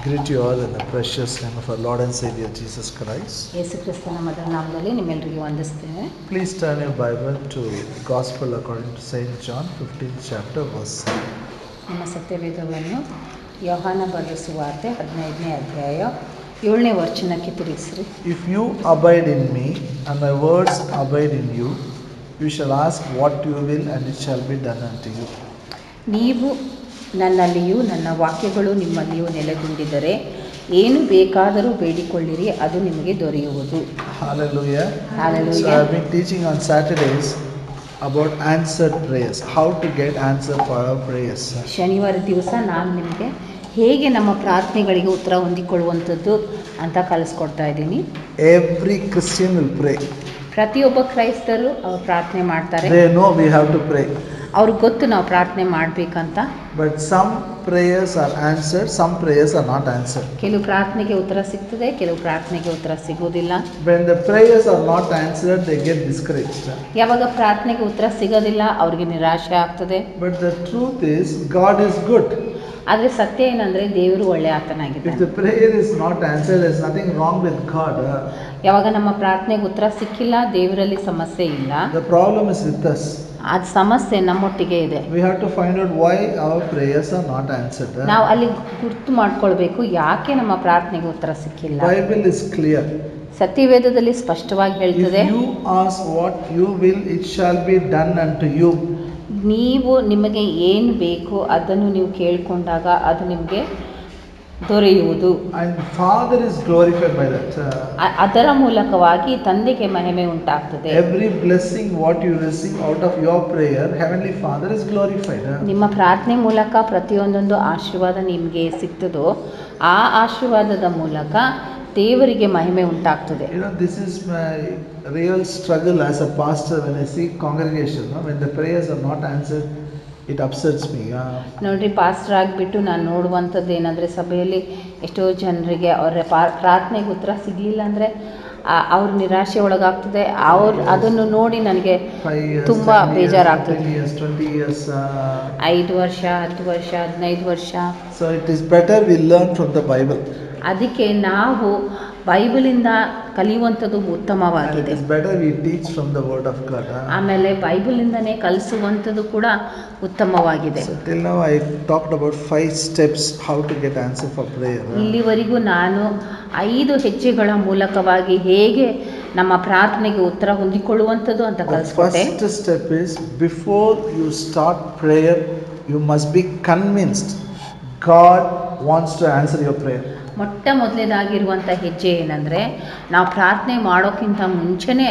Greet you all in the precious name of our Lord and Savior Jesus Christ. ಯೇಸು ಕ್ರಿಸ್ತನ ಮೊದಲ ನಾಮದಲ್ಲಿ ನಿಮ್ಮೆಲ್ಲರಿಗೂ ವಂದಿಸ್ತೇನೆ. Please turn your Bible to Gospel according to St. John 15th chapter verse 7. ನಿಮ್ಮ ಸತ್ಯವೇದವನ್ನು ಯೋಹಾನ ಬರೆದ ಸುವಾರ್ತೆ 15ನೇ ಅಧ್ಯಾಯ 7ನೇ ವಚನಕ್ಕೆ ತಿರುಗಿಸ್ರಿ. If you abide in me and my words abide in you, you shall ask what you will and it shall be done unto you. ನೀವು ನನ್ನಲ್ಲಿಯೂ ನನ್ನ ವಾಕ್ಯಗಳು ನಿಮ್ಮಲ್ಲಿಯೂ ನೆಲೆಗೊಂಡಿದ್ದರೆ ಏನು ಬೇಕಾದರೂ ಬೇಡಿಕೊಳ್ಳಿರಿ, ಅದು ನಿಮಗೆ ದೊರೆಯುವುದು. Hallelujah. Hallelujah. So I have been teaching on Saturdays about answered prayers, how to get answer for our prayers. ಶನಿವಾರ ದಿವಸ ನಾನು ನಿಮಗೆ ಹೇಗೆ ನಮ್ಮ ಪ್ರಾರ್ಥನೆಗಳಿಗೆ ಉತ್ತರ ಹೊಂದಿಕೊಳ್ಳುವಂಥದ್ದು ಅಂತ ಕಲಿಸ್ಕೊಡ್ತಾ ಇದ್ದೀನಿ. Every Christian will pray. ಪ್ರತಿಯೊಬ್ಬ ಕ್ರೈಸ್ತರು ಅವ್ರು ಪ್ರಾರ್ಥನೆ ಮಾಡ್ತಾರೆ. They know we have to pray. ಅವ್ರಿಗೆ ಗೊತ್ತು ನಾವು ಪ್ರಾರ್ಥನೆ ಮಾಡಬೇಕಂತ. But some prayers are answered, some prayers are not answered. ಕೆಲವು ಪ್ರಾರ್ಥನೆಗೆ ಉತ್ತರ ಸಿಗ್ತದೆ, ಕೆಲವು ಪ್ರಾರ್ಥನೆಗೆ ಉತ್ತರ ಸಿಗೋದಿಲ್ಲ. When the prayers are not answered, they get discouraged. ಯಾವಾಗ ಪ್ರಾರ್ಥನೆಗೆ ಉತ್ತರ ಸಿಗೋದಿಲ್ಲ ಅವ್ರಿಗೆ ನಿರಾಶೆ ಆಗ್ತದೆ. But the truth is, God is good. ಆದರೆ ಸತ್ಯ ಏನಂದರೆ ದೇವರು ಒಳ್ಳೆ If ಆತನಾಗಿದ್ದಾನೆ. the prayer is not answered, there is nothing wrong with God. ಯಾವಾಗ ನಮ್ಮ ಪ್ರಾರ್ಥನೆಗೆ ಉತ್ತರ ಸಿಕ್ಕಿಲ್ಲ, ದೇವರಲ್ಲಿ ಸಮಸ್ಯೆ ಇಲ್ಲ. The problem is with us. ಅದು ಸಮಸ್ಯೆ ನಮ್ಮೊಟ್ಟಿಗೆ ಇದೆ. We have to find out why our prayers are not answered. ನಾವು ಅಲ್ಲಿ ಗುರ್ತು ಮಾಡ್ಕೊಳ್ಬೇಕು, ಯಾಕೆ ನಮ್ಮ ಪ್ರಾರ್ಥನೆಗೆ ಉತ್ತರ ಸಿಕ್ಕಿಲ್ಲ. Bible is clear. ಸತ್ಯವೇದದಲ್ಲಿ ಸ್ಪಷ್ಟವಾಗಿ ಹೇಳ್ತದೆ, If you ask what you will, it shall be done unto you. ನೀವು ನಿಮಗೆ ಏನು ಬೇಕು ಅದನ್ನು ನೀವು ಕೇಳಿಕೊಂಡಾಗ ಅದು ನಿಮಗೆ ದೊರೆಯುವುದು. And Father is glorified by that. ಅದರ ಮೂಲಕವಾಗಿ ತಂದೆಗೆ ಮಹಿಮೆ ಉಂಟಾಗ್ತದೆ. Every blessing what you receive out of your prayer, Heavenly Father is glorified. ನಿಮ್ಮ ಪ್ರಾರ್ಥನೆ ಮೂಲಕ ಪ್ರತಿಯೊಂದೊಂದು ಆಶೀರ್ವಾದ ನಿಮಗೆ ಸಿಗ್ತದೋ ಆ ಆಶೀರ್ವಾದದ ಮೂಲಕ ದೇವರಿಗೆ ಮಹಿಮೆ ಉಂಟಾಗ್ತದೆ. You know, this is my real struggle as a pastor when I see congregation, when the prayers are not answered, it upsets me. ನೋಡ್ರಿ, ಪಾಸ್ಟರ್ ಆಗಿಬಿಟ್ಟು ನಾನು ನೋಡುವಂಥದ್ದು ಏನಂದರೆ, ಸಭೆಯಲ್ಲಿ ಎಷ್ಟೋ ಜನರಿಗೆ ಅವರ ಪ್ರಾರ್ಥನೆಗೆ ಉತ್ತರ ಸಿಗಲಿಲ್ಲ ಅಂದರೆ ಅವ್ರ ನಿರಾಶೆ ಒಳಗಾಗ್ತದೆ. ಅದನ್ನು ನೋಡಿ ನನಗೆ ತುಂಬ ಬೇಜಾರಾಗ್ತದೆ. 20 years, 5 ವರ್ಷ 10 ವರ್ಷ 15 ವರ್ಷ. So it is better we learn from the Bible. ಅದಕ್ಕೆ ನಾವು ಬೈಬಲಿಂದ ಕಲಿಯುವಂಥದ್ದು ಉತ್ತಮವಾಗಿದೆ. It is better we teach from the word of God. ಆಮೇಲೆ ಬೈಬಲಿಂದನೇ ಕಲಿಸುವಂಥದ್ದು ಕೂಡ ಉತ್ತಮವಾಗಿದೆ. So till now I talked about 5 steps how to get answer for prayer. ಇಲ್ಲಿವರೆಗೂ ನಾನು 5 ಹೆಜ್ಜೆಗಳ ಮೂಲಕವಾಗಿ ಹೇಗೆ ನಮ್ಮ ಪ್ರಾರ್ಥನೆಗೆ ಉತ್ತರ ಹೊಂದಿಕೊಳ್ಳುವಂಥದ್ದು ಅಂತ ಕಲಿಸ್ಕೊಟ್ಟೆ. The first step is, before you start prayer, you must be convinced God wants to answer your prayer. ಮೊಟ್ಟ ಮೊದಲನೇದಾಗಿರುವಂಥ ಹೆಜ್ಜೆ ಏನಂದರೆ, ನಾವು ಪ್ರಾರ್ಥನೆ ಮಾಡೋಕ್ಕಿಂತ ಮುಂಚೆನೇ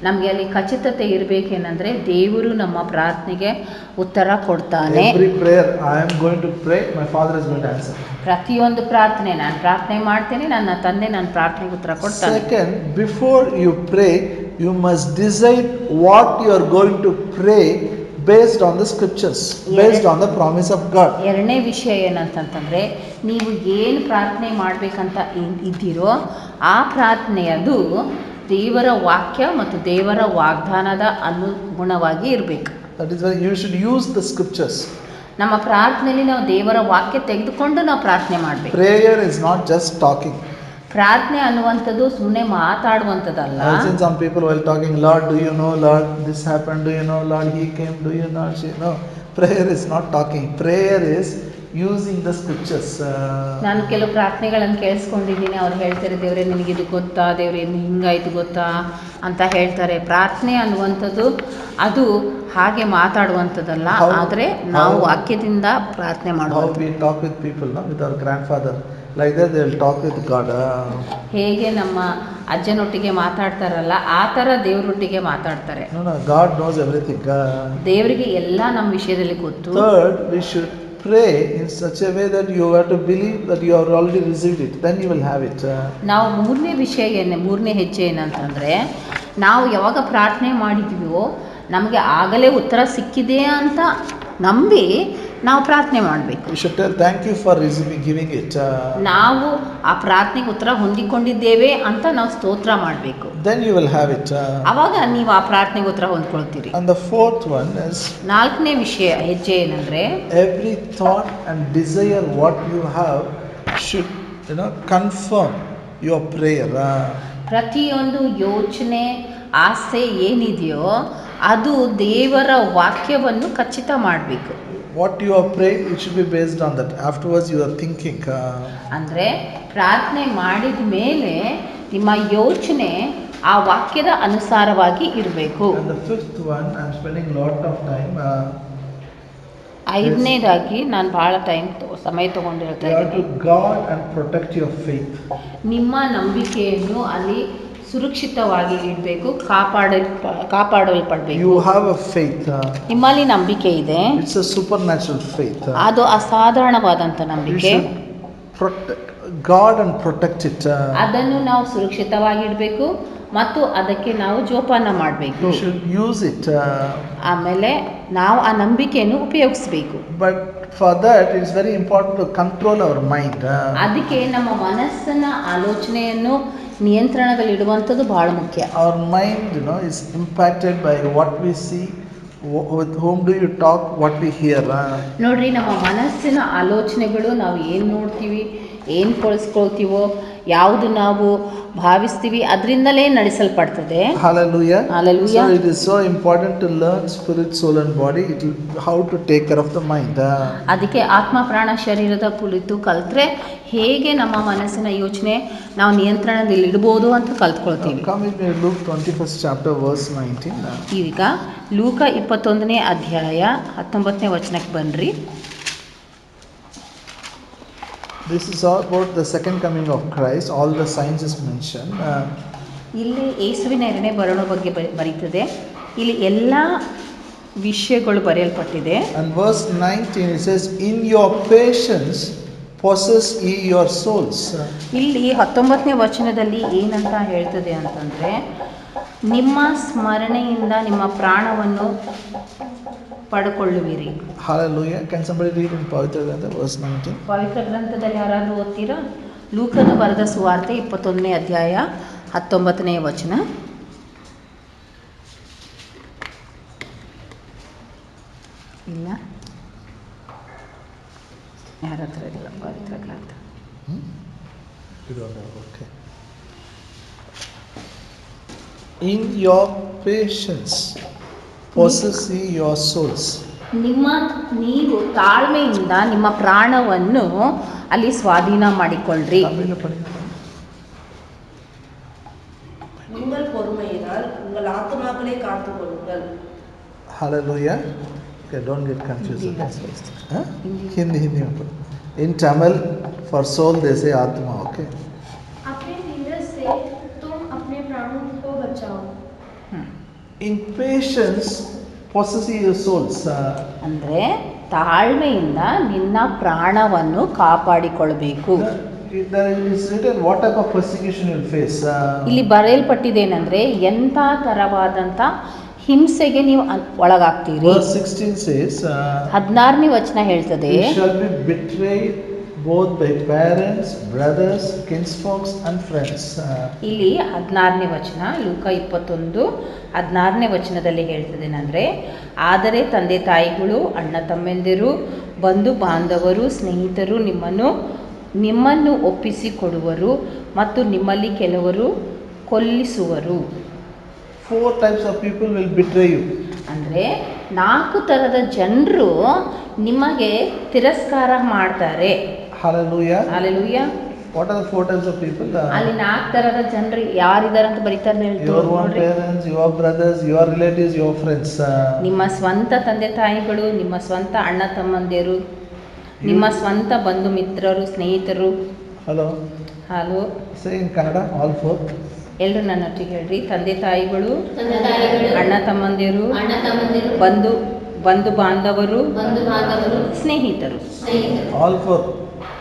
ನಮಗೆ ಅಲ್ಲಿ ಖಚಿತತೆ ಇರಬೇಕೇನೆಂದರೆ ದೇವರು ನಮ್ಮ ಪ್ರಾರ್ಥನೆಗೆ ಉತ್ತರ ಕೊಡ್ತಾನೆ. Every prayer I am going to pray, my Father is going to answer. ಪ್ರತಿಯೊಂದು ಪ್ರಾರ್ಥನೆ ನಾನು ಪ್ರಾರ್ಥನೆ ಮಾಡ್ತೇನೆ, ನನ್ನ ತಂದೆ ನನ್ನ ಪ್ರಾರ್ಥನೆಗೆ ಉತ್ತರ ಕೊಡ್ತಾನೆ. Second, before you pray, you must decide what you are going to pray based on the scriptures, based on the promise of God. ಎರಡನೇ ವಿಷಯ ಏನಂತಂತಂದರೆ, ನೀವು ಏನು ಪ್ರಾರ್ಥನೆ ಮಾಡಬೇಕಂತ ಇದ್ದೀರೋ ಆ ಪ್ರಾರ್ಥನೆಯದು ದೇವರ ವಾಕ್ಯ ಮತ್ತು ದೇವರ ವಾಗ್ದಾನದ ಅನುಗುಣವಾಗಿ ಇರಬೇಕು. That is why you should use the scriptures. ನಮ್ಮ ಪ್ರಾರ್ಥನೆಯಲ್ಲಿ ನಾವು ದೇವರ ವಾಕ್ಯ ತೆಗೆದುಕೊಂಡು ನಾವು ಪ್ರಾರ್ಥನೆ ಮಾಡಬೇಕು. Prayer is not just talking. ಪ್ರಾರ್ಥನೆ ಅನ್ನುವಂಥದ್ದು ಸುಮ್ಮನೆ ಮಾತಾಡುವಂಥದ್ದಲ್ಲ. I have seen some people while talking, Lord, do you know, Lord, this happened, do you know, Lord, he came, do you know, she. No, prayer is not talking. Prayer is using the scriptures. ನಾನು ಕೆಲವು ಪ್ರಾರ್ಥನೆಗಳನ್ನು ಕೇಳಿಸ್ಕೊಂಡಿದ್ದೀನಿ. ಅವ್ರು ಹೇಳ್ತಾರೆ, ದೇವರೇ ನಿನಗಿದು ಗೊತ್ತಾ, ದೇವರೇ ಹಿಂಗಾಯ್ತು ಗೊತ್ತಾ ಅಂತ ಹೇಳ್ತಾರೆ. ಪ್ರಾರ್ಥನೆ ಅನ್ನುವಂಥದ್ದು ಅದು ಹಾಗೆ ಮಾತಾಡುವಂಥದ್ದಲ್ಲ, ಆದರೆ ನಾವು ವಾಕ್ಯದಿಂದ ಪ್ರಾರ್ಥನೆ ಮಾಡುವುದು. How we talk with people, no? With our grandfather, like that they will talk with God. ಹೇಗೆ ನಮ್ಮ ಅಜ್ಜನೊಟ್ಟಿಗೆ ಮಾತಾಡ್ತಾರಲ್ಲ ಆ ಥರ ದೇವರೊಟ್ಟಿಗೆ ಮಾತಾಡ್ತಾರೆ. No, God knows everything. ದೇವರಿಗೆ ಎಲ್ಲ ನಮ್ಮ ವಿಷಯದಲ್ಲಿ ಗೊತ್ತು. Third, we should pray in such a way that you have to believe that you have already received it, then you will have it. ನಾವು ಮೂರನೇ ಹೆಜ್ಜೆ ಏನಂತಂದರೆ, ನಾವು ಯಾವಾಗ ಪ್ರಾರ್ಥನೆ ಮಾಡಿದ್ವೋ ನಮಗೆ ಆಗಲೇ ಉತ್ತರ ಸಿಕ್ಕಿದೆ ಅಂತ ನಂಬಿ ನಾವು ಪ್ರಾರ್ಥನೆ ಮಾಡಬೇಕು. You should tell thank you for giving it. ನಾವು ಆ ಪ್ರಾರ್ಥನೆಗೆ ಉತ್ತರ ಹೊಂದಿಕೊಂಡಿದ್ದೇವೆ ಅಂತ ನಾವು ಸ್ತೋತ್ರ ಮಾಡಬೇಕು. Then you will have it. ಆವಾಗ ನೀವು ಆ ಪ್ರಾರ್ಥನೆಗೆ ಉತ್ತರ ಹೊಂದ್ಕೊಳ್ತೀರಿ. And the fourth one is, ನಾಲ್ಕನೇ ಹೆಜ್ಜೆ ಏನಂದರೆ, every thought and desire what you have should confirm your prayer. ಪ್ರತಿಯೊಂದು ಯೋಚನೆ ಆಸೆ ಏನಿದೆಯೋ ಅದು ದೇವರ ವಾಕ್ಯವನ್ನು ಖಚಿತ ಮಾಡಬೇಕು. What you have prayed, it should be based on that. Afterwards you are thinking. ಅಂದರೆ ಪ್ರಾರ್ಥನೆ ಮಾಡಿದ ಮೇಲೆ ನಿಮ್ಮ ಯೋಚನೆ ಆ ವಾಕ್ಯದ ಅನುಸಾರವಾಗಿ ಇರಬೇಕು. And the fifth one, I am spending lot of time. ಐದನೇದಾಗಿ ನಾನು ಭಾಳ ಸಮಯ ತಗೊಂಡು ಹೇಳ್ತಾ You have to ಇದ್ದೀನಿ. guard and protect your faith. ನಿಮ್ಮ ನಂಬಿಕೆಯನ್ನು ಅಲ್ಲಿ ಸುರಕ್ಷಿತವಾಗಿ ಇಡಬೇಕು, ಕಾಪಾಡಲ್ಪಡಬೇಕು. You have a faith. ನಿಮ್ಮಲ್ಲಿ ನಂಬಿಕೆ ಇದೆ, It's a supernatural faith. ಅದು ಅಸಾಧಾರಣವಾದಂಥ You ನಂಬಿಕೆ. should guard and protect it. ಅದನ್ನು ನಾವು ಸುರಕ್ಷಿತವಾಗಿ ಇಡಬೇಕು ಮತ್ತು ಅದಕ್ಕೆ ನಾವು ಜೋಪಾನ ಮಾಡಬೇಕು. You should use it. ಆಮೇಲೆ ನಾವು ಆ ನಂಬಿಕೆಯನ್ನು ಉಪಯೋಗಿಸಬೇಕು. But for that, it's very important to control our mind. ಅದಕ್ಕೆ ನಮ್ಮ ಮನಸ್ಸನ್ನ ಆಲೋಚನೆಯನ್ನು ನಿಯಂತ್ರಣದಲ್ಲಿಡುವಂಥದ್ದು ಬಹಳ ಮುಖ್ಯ. Our mind, is impacted by what we see. With whom do you talk? What we hear. ನೋಡ್ರಿ, ನಮ್ಮ ಮನಸ್ಸಿನ ಆಲೋಚನೆಗಳು ನಾವು ಏನು ನೋಡ್ತೀವಿ, ಏನು ಕೊಳಿಸ್ಕೊಳ್ತೀವೋ, ಯಾವುದು ನಾವು ಭಾವಿಸ್ತೀವಿ, ಅದರಿಂದಲೇ ನಡೆಸಲ್ಪಡ್ತದೆ. Hallelujah. Hallelujah. So it is so important to learn spirit, soul and body. How to take care of the mind. ಅದಕ್ಕೆ ಆತ್ಮ ಪ್ರಾಣ ಶರೀರದ ಕುರಿತು ಕಲ್ತ್ರೆ ಹೇಗೆ ನಮ್ಮ ಮನಸ್ಸಿನ ಯೋಚನೆ ನಾವು ನಿಯಂತ್ರಣದಲ್ಲಿ ಇಡ್ಬೋದು ಅಂತ ಕಲ್ತ್ಕೊಳ್ತೀವಿ. Come with me, Luke 21st chapter verse 19. ಈಗ ಲೂಕ 21ನೇ ಅಧ್ಯಾಯ 19ನೇ ವಚನಕ್ಕೆ ಬನ್ನಿರಿ. This is all about the second coming of Christ. All the signs is mentioned. ಇಲ್ಲಿ ಯೇಸುವಿನ ಎರಡನೇ ಬರೋಣ ಬಗ್ಗೆ ಬರೀತದೆ. ಇಲ್ಲಿ ಎಲ್ಲ ವಿಷಯಗಳು ಬರೆಯಲ್ಪಟ್ಟಿದೆ. And verse 19 it says, "In your patience possess ye your souls." ಇಲ್ಲಿ 19ನೇ ವಚನದಲ್ಲಿ ಏನಂತ ಹೇಳ್ತದೆ ಅಂತಂದರೆ, ನಿಮ್ಮ ಸ್ಮರಣೆಯಿಂದ ನಿಮ್ಮ ಪ್ರಾಣವನ್ನು ಪಡ್ಕೊಳ್ಳುವಿರಿ. Hallelujah. Can somebody read in Pavitra Grantha verse 19? ಪವಿತ್ರ ಗ್ರಂಥದಲ್ಲಿ ಯಾರಾದರೂ ಓದ್ತೀರಾ? ಲೂಕನ ಬರೆದ ಸುವಾರ್ತೆ 21ನೇ ಅಧ್ಯಾಯ 19ನೇ ವಚನ. ಇಲ್ಲ, ಯಾರ ಹತ್ರ ಇಲ್ಲ ಪವಿತ್ರ ಗ್ರಂಥ. You don't know. Okay. In your patience possess ye your souls. ನೀವು ತಾಳ್ಮೆಯಿಂದ ನಿಮ್ಮ ಪ್ರಾಣವನ್ನು ಅಲ್ಲಿ ಸ್ವಾಧೀನ ಮಾಡಿಕೊಳ್ಳ್ರಿ. உங்கள் பொறுமையினால் உங்கள் ஆத்துமாக்களை காத்துக்கொள்ளுங்கள். Hallelujah. Okay, don't get confused. Huh? Hindi. In Tamil, for soul they say Atma. Okay. अपने धीरज से तुम अपने प्राणों को बचाओ. In patience possess ye your souls. ಅಂದರೆ ತಾಳ್ಮೆಯಿಂದ ನಿನ್ನ ಪ್ರಾಣವನ್ನು ಕಾಪಾಡಿಕೊಳ್ಬೇಕು. There is written what type of persecution you will face. ಇಲ್ಲಿ ಬರೆಯಲ್ಪಟ್ಟಿದ್ದೇನೆಂದರೆ ಎಂಥ ಥರವಾದಂಥ ಹಿಂಸೆಗೆ ನೀವು ಒಳಗಾಗ್ತೀರಿ. Verse 16 says, 16ನೇ ವಚನ ಹೇಳ್ತದೆ, you shall be betrayed both by parents, brothers, kinsfolks and friends. ಇಲ್ಲಿ 16ನೇ ವಚನ, ಲೂಕ 21:16ನೇ ವಚನದಲ್ಲಿ ಹೇಳ್ತದೇನೆಂದರೆ, ಆದರೆ ತಂದೆ ತಾಯಿಗಳು, ಅಣ್ಣ ತಮ್ಮೆಂದಿರು, ಬಂಧು ಬಾಂಧವರು, ಸ್ನೇಹಿತರು ನಿಮ್ಮನ್ನು ಒಪ್ಪಿಸಿಕೊಡುವರು ಮತ್ತು ನಿಮ್ಮಲ್ಲಿ ಕೆಲವರು ಕೊಲ್ಲಿಸುವರು. 4 types of people will betray you. ಅಂದರೆ 4 ಥರದ ಜನರು ನಿಮಗೆ ತಿರಸ್ಕಾರ ಮಾಡ್ತಾರೆ. Hallelujah. Hallelujah. What are the 4 types of people? ಅಲ್ಲಿ 4 ಥರದ ಜನರು ಯಾರಿದ್ದಾರೆ ಅಂತ ಬರೀತಾರೆ Your own parents, your brothers, your relatives, your friends. ನಿಮ್ಮ ಸ್ವಂತ ತಂದೆ ತಾಯಿಗಳು, ನಿಮ್ಮ ಸ್ವಂತ ಅಣ್ಣ ತಮ್ಮಂದಿರು, ನಿಮ್ಮ ಸ್ವಂತ ಬಂಧು ಮಿತ್ರರು, ಸ್ನೇಹಿತರು. Hello. Say in Kannada, all 4. ಎಲ್ಲರೂ ನನ್ನೊಟ್ಟಿಗೆ ಹೇಳ್ರಿ. ತಂದೆ ತಾಯಿಗಳು, ಅಣ್ಣ ತಮ್ಮಂದಿರು, ಬಂಧು ಬಾಂಧವರು, ಸ್ನೇಹಿತರು. All 4.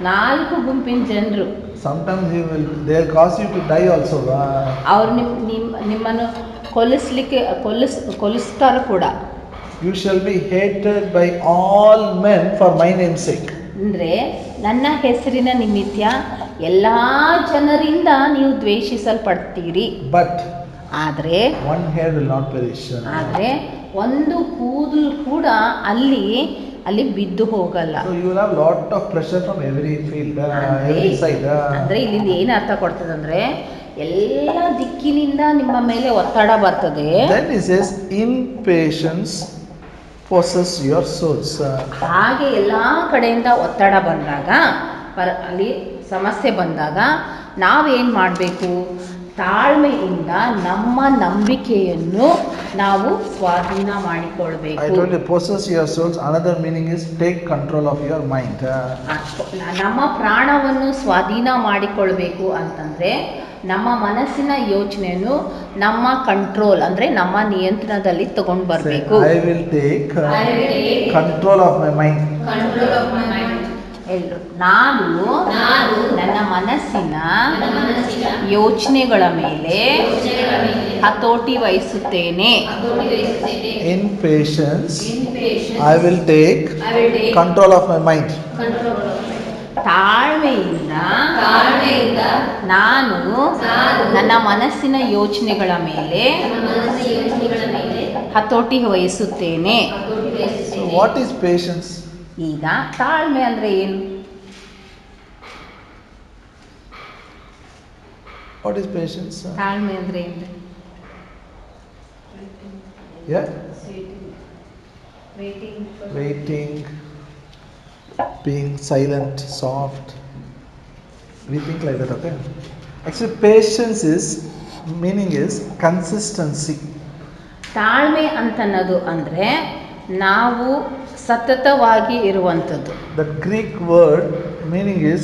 4 ಗುಂಪಿನ ಜನರು. Sometimes they'll cause you to die also. ಅವ್ರು ನಿಮ್ಮನ್ನು ಕೊಲ್ಲಿಸ್ತಾರೆ ಕೂಡ. You shall be hated by all men for my name's sake. ಅಂದರೆ ನನ್ನ ಹೆಸರಿನ ನಿಮಿತ್ತ ಎಲ್ಲ ಜನರಿಂದ ನೀವು ದ್ವೇಷಿಸಲ್ಪಡ್ತೀರಿ. But ಆದರೆ one hair will not perish. ಆದರೆ ಒಂದು ಕೂದಲು ಕೂಡ ಅಲ್ಲಿ ಅಲ್ಲಿ ಬಿದ್ದು ಹೋಗಲ್ಲ. So you will have lot of pressure from every field, every side. ಅಂದ್ರೆ ಇಲ್ಲಿ ಏನು ಅರ್ಥ ಕೊಡ್ತದೆ ಅಂದ್ರೆ ಎಲ್ಲ ದಿಕ್ಕಿನಿಂದ ನಿಮ್ಮ ಮೇಲೆ ಒತ್ತಡ ಬರ್ತದೆ. Then he says, impatience possess your souls. ಹಾಗೆ ಎಲ್ಲ ಕಡೆಯಿಂದ ಒತ್ತಡ ಬಂದಾಗ ಅಲ್ಲಿ ಸಮಸ್ಯೆ ಬಂದಾಗ ನಾವೇನು ಮಾಡಬೇಕು? ತಾಳ್ಮೆಯಿಂದ ನಮ್ಮ ನಂಬಿಕೆಯನ್ನು ನಾವು ಸ್ವಾಧೀನ I ಮಾಡಿಕೊಳ್ಬೇಕು. told you, possess your souls. Another meaning is take control of your mind. ನಮ್ಮ ಪ್ರಾಣವನ್ನು ಸ್ವಾಧೀನ ಮಾಡಿಕೊಳ್ಬೇಕು ಅಂತಂದ್ರೆ ನಮ್ಮ ಮನಸ್ಸಿನ ಯೋಚನೆಯನ್ನು ನಮ್ಮ ಕಂಟ್ರೋಲ್ ಅಂದ್ರೆ ನಮ್ಮ ನಿಯಂತ್ರಣದಲ್ಲಿ ತಗೊಂಡು ಬರಬೇಕು. I will take control of my mind. ನಾನು ನನ್ನ ಮನಸ್ಸಿನ ಯೋಚನೆಗಳ ಮೇಲೆ ಹತೋಟಿ ವಹಿಸುತ್ತೇನೆ. In patience, I will take control of my mind. ತಾಳ್ಮೆಯಿಂದ ನಾನು ನನ್ನ ಮನಸ್ಸಿನ ಯೋಚನೆಗಳ ಮೇಲೆ ಹತೋಟಿ ವಹಿಸುತ್ತೇನೆ. So what is patience? ಈಗ ತಾಳ್ಮೆ ಅಂದ್ರೆ ಏನು? What is patience? ತಾಳ್ಮೆ ಅಂದ್ರೆ ಏನು? Yeah? Waiting, being silent, soft. We think like that, okay? Actually, patience is, meaning is consistency. ತಾಳ್ಮೆ ಅಂತನ್ನೋದು ಅಂದರೆ ನಾವು ಸತತವಾಗಿ ಇರುವಂಥದ್ದು. The Greek word meaning is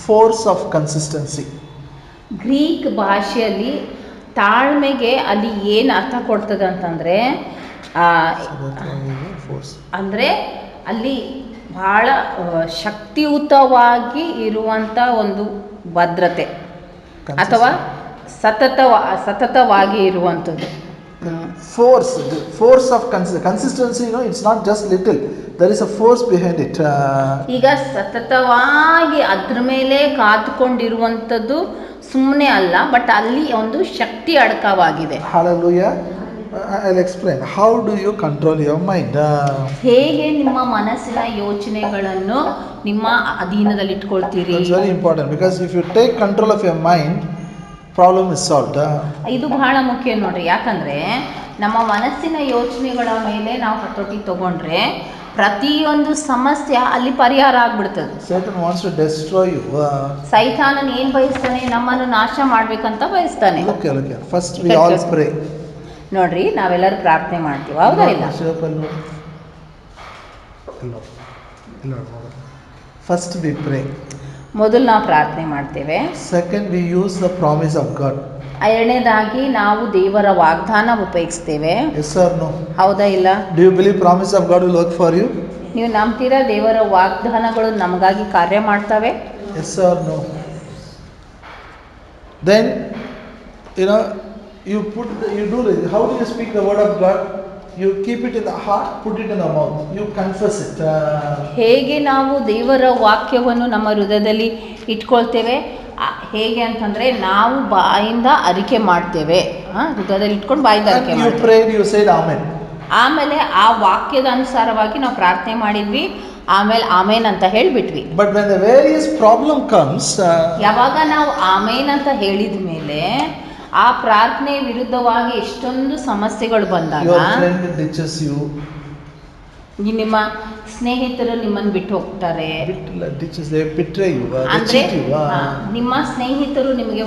force of consistency. Greek ಭಾಷೆಯಲ್ಲಿ ತಾಳ್ಮೆಗೆ ಅಲ್ಲಿ ಏನು ಅರ್ಥ ಕೊಡ್ತದೆ ಅಂತಂದರೆ Force. ಅಂದರೆ ಅಲ್ಲಿ ಬಹಳ ಶಕ್ತಿಯುತವಾಗಿ ಇರುವಂಥ ಒಂದು ಭದ್ರತೆ ಅಥವಾ ಸತತವಾಗಿ ಇರುವಂಥದ್ದು. Force of consistency, you know, it's not just little. There is a force behind it. ಈಗ ಸತತವಾಗಿ ಅದ್ರ ಮೇಲೆ ಕಾದುಕೊಂಡಿರುವಂಥದ್ದು ಸುಮ್ಮನೆ ಅಲ್ಲ, ಬಟ್ ಅಲ್ಲಿ ಒಂದು ಶಕ್ತಿ ಅಡಕವಾಗಿದೆ. Hallelujah. I'll explain. How do you control your mind? ಹೇಗೆ ನಿಮ್ಮ ಮನಸ್ಸಿನ ಯೋಚನೆಗಳನ್ನು ನಿಮ್ಮ ಅಧೀನದಲ್ಲಿ ಇಟ್ಕೊಳ್ತೀರಿ? It's very important because if you take control of your mind, problem is solved. ಇದು ಬಹಳ ಮುಖ್ಯ ನೋಡ್ರಿ. ಯಾಕಂದ್ರೆ ನಮ್ಮ ಮನಸ್ಸಿನ ಯೋಚನೆಗಳ ಮೇಲೆ ನಾವು ಹತೋಟಿ ತಗೊಂಡ್ರೆ ಪ್ರತಿಯೊಂದು ಸಮಸ್ಯೆ ಅಲ್ಲಿ ಪರಿಹಾರ ಆಗ್ಬಿಡ್ತದೆ. Satan wants to destroy you. ಸೈತಾನನ್ ಏನ್ ಬಯಸ್ತಾನೆ? ನಮ್ಮನ್ನು ನಾಶ ಮಾಡ್ಬೇಕಂತ ಬಯಸ್ತಾನೆ. Look here. First we all pray. ನೋಡ್ರಿ, ನಾವೆಲ್ಲರೂ ಪ್ರಾರ್ಥನೆ ಮಾಡ್ತೀವಿ, ಹೌದಾ ಇಲ್ಲ? First we pray. ಮೊದಲು ನಾವು ಪ್ರಾರ್ಥನೆ ಮಾಡ್ತೇವೆ. Second, we use the promise of God. ಎರಡನೇದಾಗಿ ನಾವು ದೇವರ ವಾಗ್ದಾನ ಉಪಯೋಗಿಸ್ತೇವೆ. Yes or no? ಹೌದಾ ಇಲ್ಲ? Do you believe promise of God will work for you? ನೀವು ನಂಬ್ತೀರಾ ದೇವರ ವಾಗ್ದಾನಗಳು ನಮಗಾಗಿ ಕಾರ್ಯ ಮಾಡ್ತವೆ? Yes or no? Then, you know, you do this. How do you speak the word of God? You keep it in the heart, put it in the mouth. You confess it. ಹೇಗೆ ನಾವು ದೇವರ ವಾಕ್ಯವನ್ನು ನಮ್ಮ ಹೃದಯದಲ್ಲಿ ಇಟ್ಕೊಳ್ತೇವೆ? ಹೇಗೆ ಅಂತಂದ್ರೆ ನಾವು ಬಾಯಿಂದ ಅರಿಕೆ ಮಾಡ್ತೇವೆ. ಹೃದಯದಲ್ಲಿ ಇಟ್ಕೊಂಡು ಬಾಯಿಂದ ಅರಿಕೆ You ಮಾಡ್ತೇವೆ. prayed, you said amen. ಆಮೇಲೆ ಆ ವಾಕ್ಯದ ಅನುಸಾರವಾಗಿ ನಾವು ಪ್ರಾರ್ಥನೆ ಮಾಡಿದ್ವಿ, ಆಮೇಲೆ ಆಮೇನ್ ಅಂತ ಹೇಳಿಬಿಟ್ವಿ. But when the various problem comes, ಯಾವಾಗ ನಾವು ಆಮೇನ್ ಅಂತ ಹೇಳಿದ ಮೇಲೆ ಆ ಪ್ರಾರ್ಥನೆ ವಿರುದ್ಧವಾಗಿ ಎಷ್ಟೊಂದು ಸಮಸ್ಯೆಗಳು ಬಂದಾಗ your friend ditches you. ನಿಮ್ಮ ಸ್ನೇಹಿತರು ನಿಮ್ಮನ್ನು ಬಿಟ್ಟು ಹೋಗ್ತಾರೆ. Ditches, they betray you. They ಅಂದ್ರೆ cheat you. ನಿಮ್ಮ ಸ್ನೇಹಿತರು ನಿಮಗೆ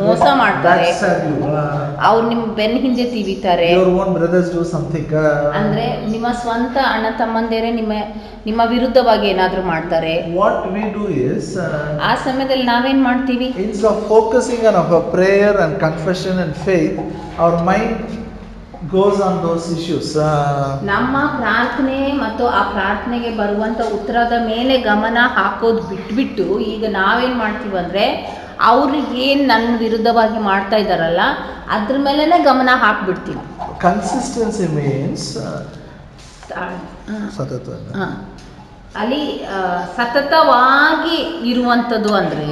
ಮೋಸ ಮಾಡ್ತಾರೆ, Backstab you. ಅವ್ರು ನಿಮ್ಮ ಬೆನ್ನ ಹಿಂದೆ ತಿವಿತಾರೆ. Your own brothers do something. ಅಂದ್ರೆ ನಿಮ್ಮ ಸ್ವಂತ ಅಣ್ಣ ತಮ್ಮಂದಿರೇ ನಿಮ್ಮ ವಿರುದ್ಧವಾಗಿ ಏನಾದರೂ ಮಾಡ್ತಾರೆ. What we do is, ಆ ಸಮಯದಲ್ಲಿ ನಾವೇನ್ ಮಾಡ್ತೀವಿ? instead of focusing on our prayer and confession and faith, our mind goes on those issues. ನಮ್ಮ ಪ್ರಾರ್ಥನೆ ಮತ್ತು ಆ ಪ್ರಾರ್ಥನೆಗೆ ಬರುವಂತ ಉತ್ತರದ ಮೇಲೆ ಗಮನ ಹಾಕೋದು ಬಿಟ್ಬಿಟ್ಟು ಈಗ ನಾವೇನ್ ಮಾಡ್ತೀವಿ ಅಂದ್ರೆ ಅವ್ರಿಗೆ ಏನು ನನ್ನ ವಿರುದ್ಧವಾಗಿ ಮಾಡ್ತಾ ಇದ್ದಾರಲ್ಲ ಅದ್ರ ಮೇಲೆನೆ ಗಮನ ಹಾಕ್ಬಿಡ್ತೀವಿ. Consistency means ಅಲ್ಲಿ ಸತತವಾಗಿ ಇರುವಂಥದ್ದು ಅಂದ್ರೆ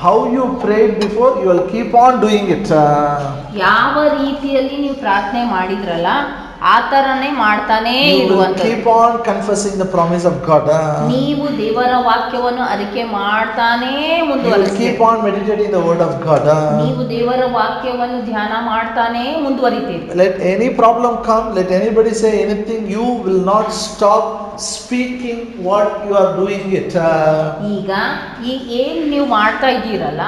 how you prayed before, you will keep on doing it. ಯಾವ ರೀತಿಯಲ್ಲಿ ನೀವು ಪ್ರಾರ್ಥನೆ ಮಾಡಿದ್ರಲ್ಲ ಆ ಥರನೇ ಮಾಡ್ತಾನೇ You will ಇರುವಂಥದ್ದು. keep on confessing the promise of God. ನೀವು ದೇವರ ವಾಕ್ಯವನ್ನು ಅರಿಕೆ ಮಾಡ್ತಾನೇ You will ಮುಂದುವರಿಸಿ. keep on meditating the word of God. ನೀವು ದೇವರ ವಾಕ್ಯವನ್ನು ಧ್ಯಾನ ಮಾಡ್ತಾನೇ ಮುಂದುವರಿತೀರಿ. Let any problem come, let anybody say anything, you will not stop speaking what you are doing it. ಈಗ ಏನು ನೀವು ಮಾಡ್ತಾ ಇದ್ದೀರಲ್ಲ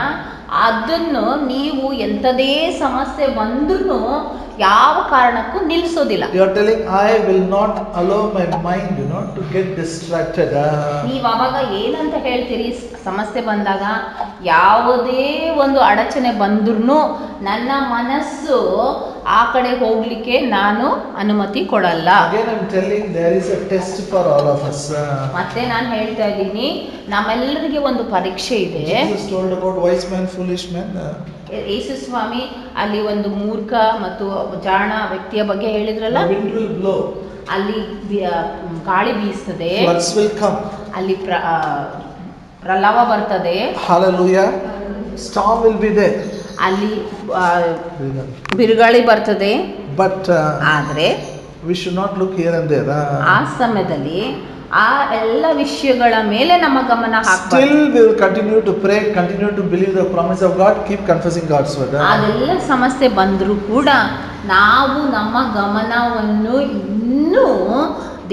ಅದನ್ನು ನೀವು ಎಂಥದೇ ಸಮಸ್ಯೆ ಬಂದ್ರೂ ಯಾವ ಕಾರಣಕ್ಕೂ ನಿಲ್ಲಿಸೋದಿಲ್ಲ. You are telling, I will not allow my mind, to get distracted. ನೀವು ಅವಾಗ ಏನಂತ ಹೇಳ್ತೀರಿ? ಸಮಸ್ಯೆ ಬಂದಾಗ ಯಾವುದೇ ಒಂದು ಅಡಚಣೆ ಬಂದ್ರೂ ನನ್ನ ಮನಸ್ಸು ಆ ಕಡೆ ಹೋಗ್ಲಿಕ್ಕೆ ನಾನು ಅನುಮತಿ ಕೊಡಲ್ಲ. Again I am telling, there is a test for all of us. ಮತ್ತೆ ನಾನು ಹೇಳ್ತಾ ಇದ್ದೀನಿ, ನಮ್ಮೆಲ್ಲರಿಗೆ ಒಂದು ಪರೀಕ್ಷೆ ಇದೆ. Jesus told about wise man, foolish man. ಯೇಸು ಸ್ವಾಮಿ ಅಲ್ಲಿ ಒಂದು ಮೂರ್ಖ ಮತ್ತು ಜಾಣ ವ್ಯಕ್ತಿಯ ಬಗ್ಗೆ ಹೇಳಿದ್ರಲ್ಲ. The wind will blow, ಅಲ್ಲಿ ಗಾಳಿ ಬೀಸ್ತದೆ, floods will come. ಅಲ್ಲಿ ಪ್ರಲವ ಬರ್ತದೆ. Hallelujah. Storm will be there. ಅಲ್ಲಿ ಬಿರುಗಾಳಿ ಬರ್ತದೆ. But ಆದರೆ we should not look here and there. ಆ ಸಮಯದಲ್ಲಿ ಆ ಎಲ್ಲ ವಿಷಯಗಳ ಮೇಲೆ ನಮ್ಮ ಗಮನ ಹಾಕಬೇಕು. Still we will continue to pray, continue to believe the promise of God, keep confessing God's word. ಅದೆಲ್ಲ ಸಮಸ್ಯೆ ಬಂದರೂ ಕೂಡ ನಾವು ನಮ್ಮ ಗಮನವನ್ನು ಇನ್ನೂ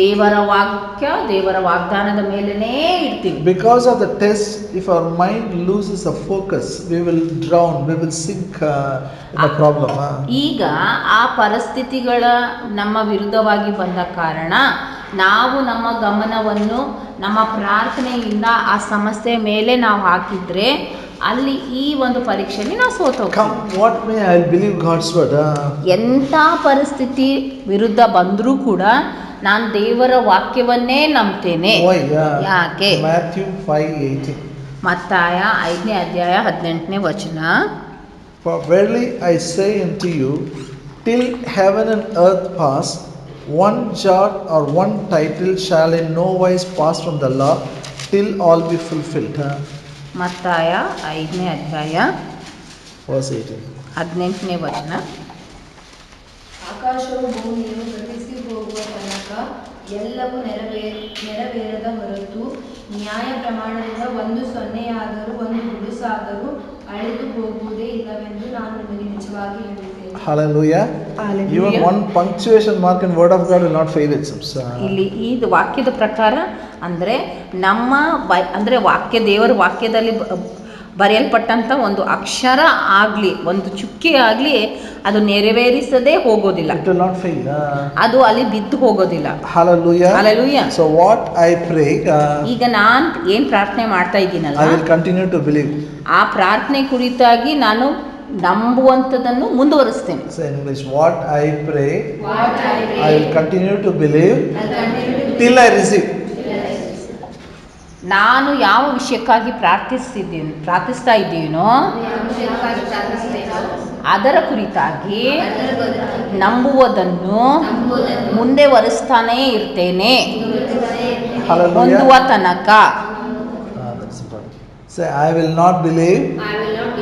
ದೇವರ ವಾಕ್ಯ, ದೇವರ ವಾಗ್ದಾನದ ಮೇಲೆನೇ ಇಡ್ತೀವಿ. Because of the test, if our mind loses a focus, we will drown, we will sink in a problem. ಈಗ ಆ ಪರಿಸ್ಥಿತಿಗಳ ನಮ್ಮ ವಿರುದ್ಧವಾಗಿ ಬಂದ ಕಾರಣ ನಾವು ನಮ್ಮ ಗಮನವನ್ನು ನಮ್ಮ ಪ್ರಾರ್ಥನೆಯಿಂದ ಆ ಸಮಸ್ಯೆ ಮೇಲೆ ನಾವು ಹಾಕಿದ್ರೆ ಅಲ್ಲಿ ಈ ಒಂದು ಪರೀಕ್ಷೆಯಲ್ಲಿ ನಾವು ಸೋತೋಗ್ತೀವಿ. Come what may, I will believe God's word. ಎಂಥ ಪರಿಸ್ಥಿತಿ ವಿರುದ್ಧ ಬಂದರೂ ಕೂಡ ನಾನು ದೇವರ ವಾಕ್ಯವನ್ನೇ ನಂಬ್ತೇನೆ. Why? ಯಾಕೆ? Matthew 5:18. ಮತ್ತಾಯ 5ನೇ ಅಧ್ಯಾಯ 18ನೇ ವಚನ. For verily I say unto you, till heaven and earth pass, one jot or one title shall in no wise pass from the law, till all be fulfilled. ಮತ್ತಾಯ 5ನೇ ಅಧ್ಯಾಯ Verse 18. 18ನೇ ವಚನ. ಆಕಾಶವು ಭೂಮಿಯು ಗತಿಸಿ ಹೋಗುವ ತನಕ ಎಲ್ಲವೂ ನೆರವೇರದ ಹೊರತು ನ್ಯಾಯ ಪ್ರಮಾಣದಿಂದ ಒಂದು ಸೊನ್ನೆಯಾದರೂ ಒಂದು ಗುಡುಸಾದರೂ ಅಳಿದು ಹೋಗುವುದೇ ಇಲ್ಲವೆಂದು ನಾನು ನಿಮಗೆ ನಿಜವಾಗಿ ಹೇಳುತ್ತೇನೆ. Hallelujah. Hallelujah. Even one punctuation mark in word of God will not fail it. ಇಲ್ಲಿ ಇದು ವಾಕ್ಯದ ಪ್ರಕಾರ ಅಂದರೆ ನಮ್ಮ ಅಂದರೆ ದೇವರ ವಾಕ್ಯದಲ್ಲಿ ಬರೆಯಲ್ಪಟ್ಟಂಥ ಒಂದು ಅಕ್ಷರ ಆಗಲಿ, ಒಂದು ಚುಕ್ಕೆ ಆಗಲಿ, ಅದು ನೆರವೇರಿಸದೇ ಹೋಗೋದಿಲ್ಲ. It will not fail. ಅದು ಅಲ್ಲಿ ಬಿದ್ದು ಹೋಗೋದಿಲ್ಲ. Hallelujah. Hallelujah. So what I pray, ಈಗ ನಾನು ಏನು ಪ್ರಾರ್ಥನೆ ಮಾಡ್ತಾ ಇದ್ದೀನಲ್ಲ, I will continue to believe. ಆ ಪ್ರಾರ್ಥನೆ ಕುರಿತಾಗಿ ನಾನು ನಂಬುವಂಥದ್ದನ್ನು ಮುಂದುವರಿಸ್ತೇನೆ. Say in English, what I pray, I will continue to believe till I receive. ನಾನು ಯಾವ ವಿಷಯಕ್ಕಾಗಿ ಪ್ರಾರ್ಥಿಸ್ತಾ ಇದ್ದೀನೋ ಅದರ ಕುರಿತಾಗಿ ನಂಬುವುದನ್ನು ಮುಂದೆ ವರಿಸ್ತಾನೇ ಇರ್ತೇನೆ ಹೊಂದುವ ತನಕ. That's important. Say, I will not believe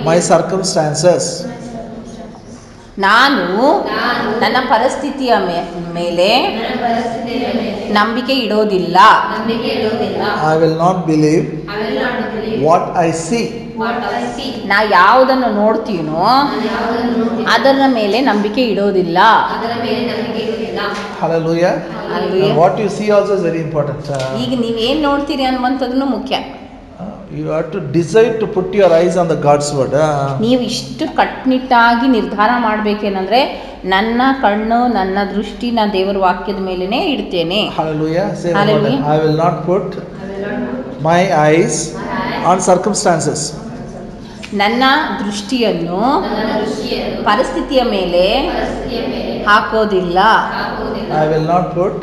my circumstances. ನಾನು ನನ್ನ ಪರಿಸ್ಥಿತಿಯ ಮೇಲೆ ನಂಬಿಕೆ ಇಡೋದಿಲ್ಲ. I will not believe what I see. ನಾ ಯಾವುದನ್ನು ನೋಡ್ತೀನೋ ಅದರ ಮೇಲೆ ನಂಬಿಕೆ ಇಡೋದಿಲ್ಲ. Hallelujah. Hallelujah. And what you see also is very important. ಈಗ ನೀವೇನು ನೋಡ್ತೀರಿ ಅನ್ನುವಂಥದ್ದು ಮುಖ್ಯ. You have to decide to put your eyes on the God's word. ನೀವು ಇಷ್ಟು ಕಟ್ಟುನಿಟ್ಟಾಗಿ ನಿರ್ಧಾರ ಮಾಡಬೇಕೇನಂದ್ರೆ ನನ್ನ ಕಣ್ಣು, ನನ್ನ ದೃಷ್ಟಿ ನಾನು ದೇವರ ವಾಕ್ಯದ ಮೇಲೆನೇ ಇಡ್ತೇನೆ. Hallelujah. Say Hallelujah. I will not put my eyes on circumstances. ನನ್ನ ದೃಷ್ಟಿಯನ್ನು ಪರಿಸ್ಥಿತಿಯ ಮೇಲೆ ಹಾಕೋದಿಲ್ಲ. I will not put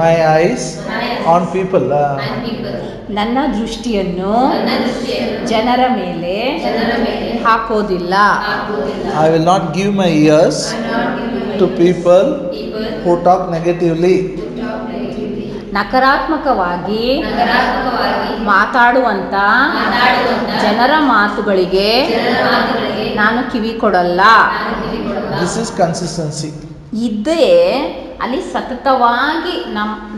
my eyes on people. ನನ್ನ ದೃಷ್ಟಿಯನ್ನು ಜನರ ಮೇಲೆ ಹಾಕೋದಿಲ್ಲ. I will not give my ears to people who talk negatively. ನಕಾರಾತ್ಮಕವಾಗಿ ಮಾತಾಡುವಂಥ ಜನರ ಮಾತುಗಳಿಗೆ ನಾನು ಕಿವಿ ಕೊಡಲ್ಲ. This is consistency. ಇದೇ ಅಲ್ಲಿ ಸತತವಾಗಿ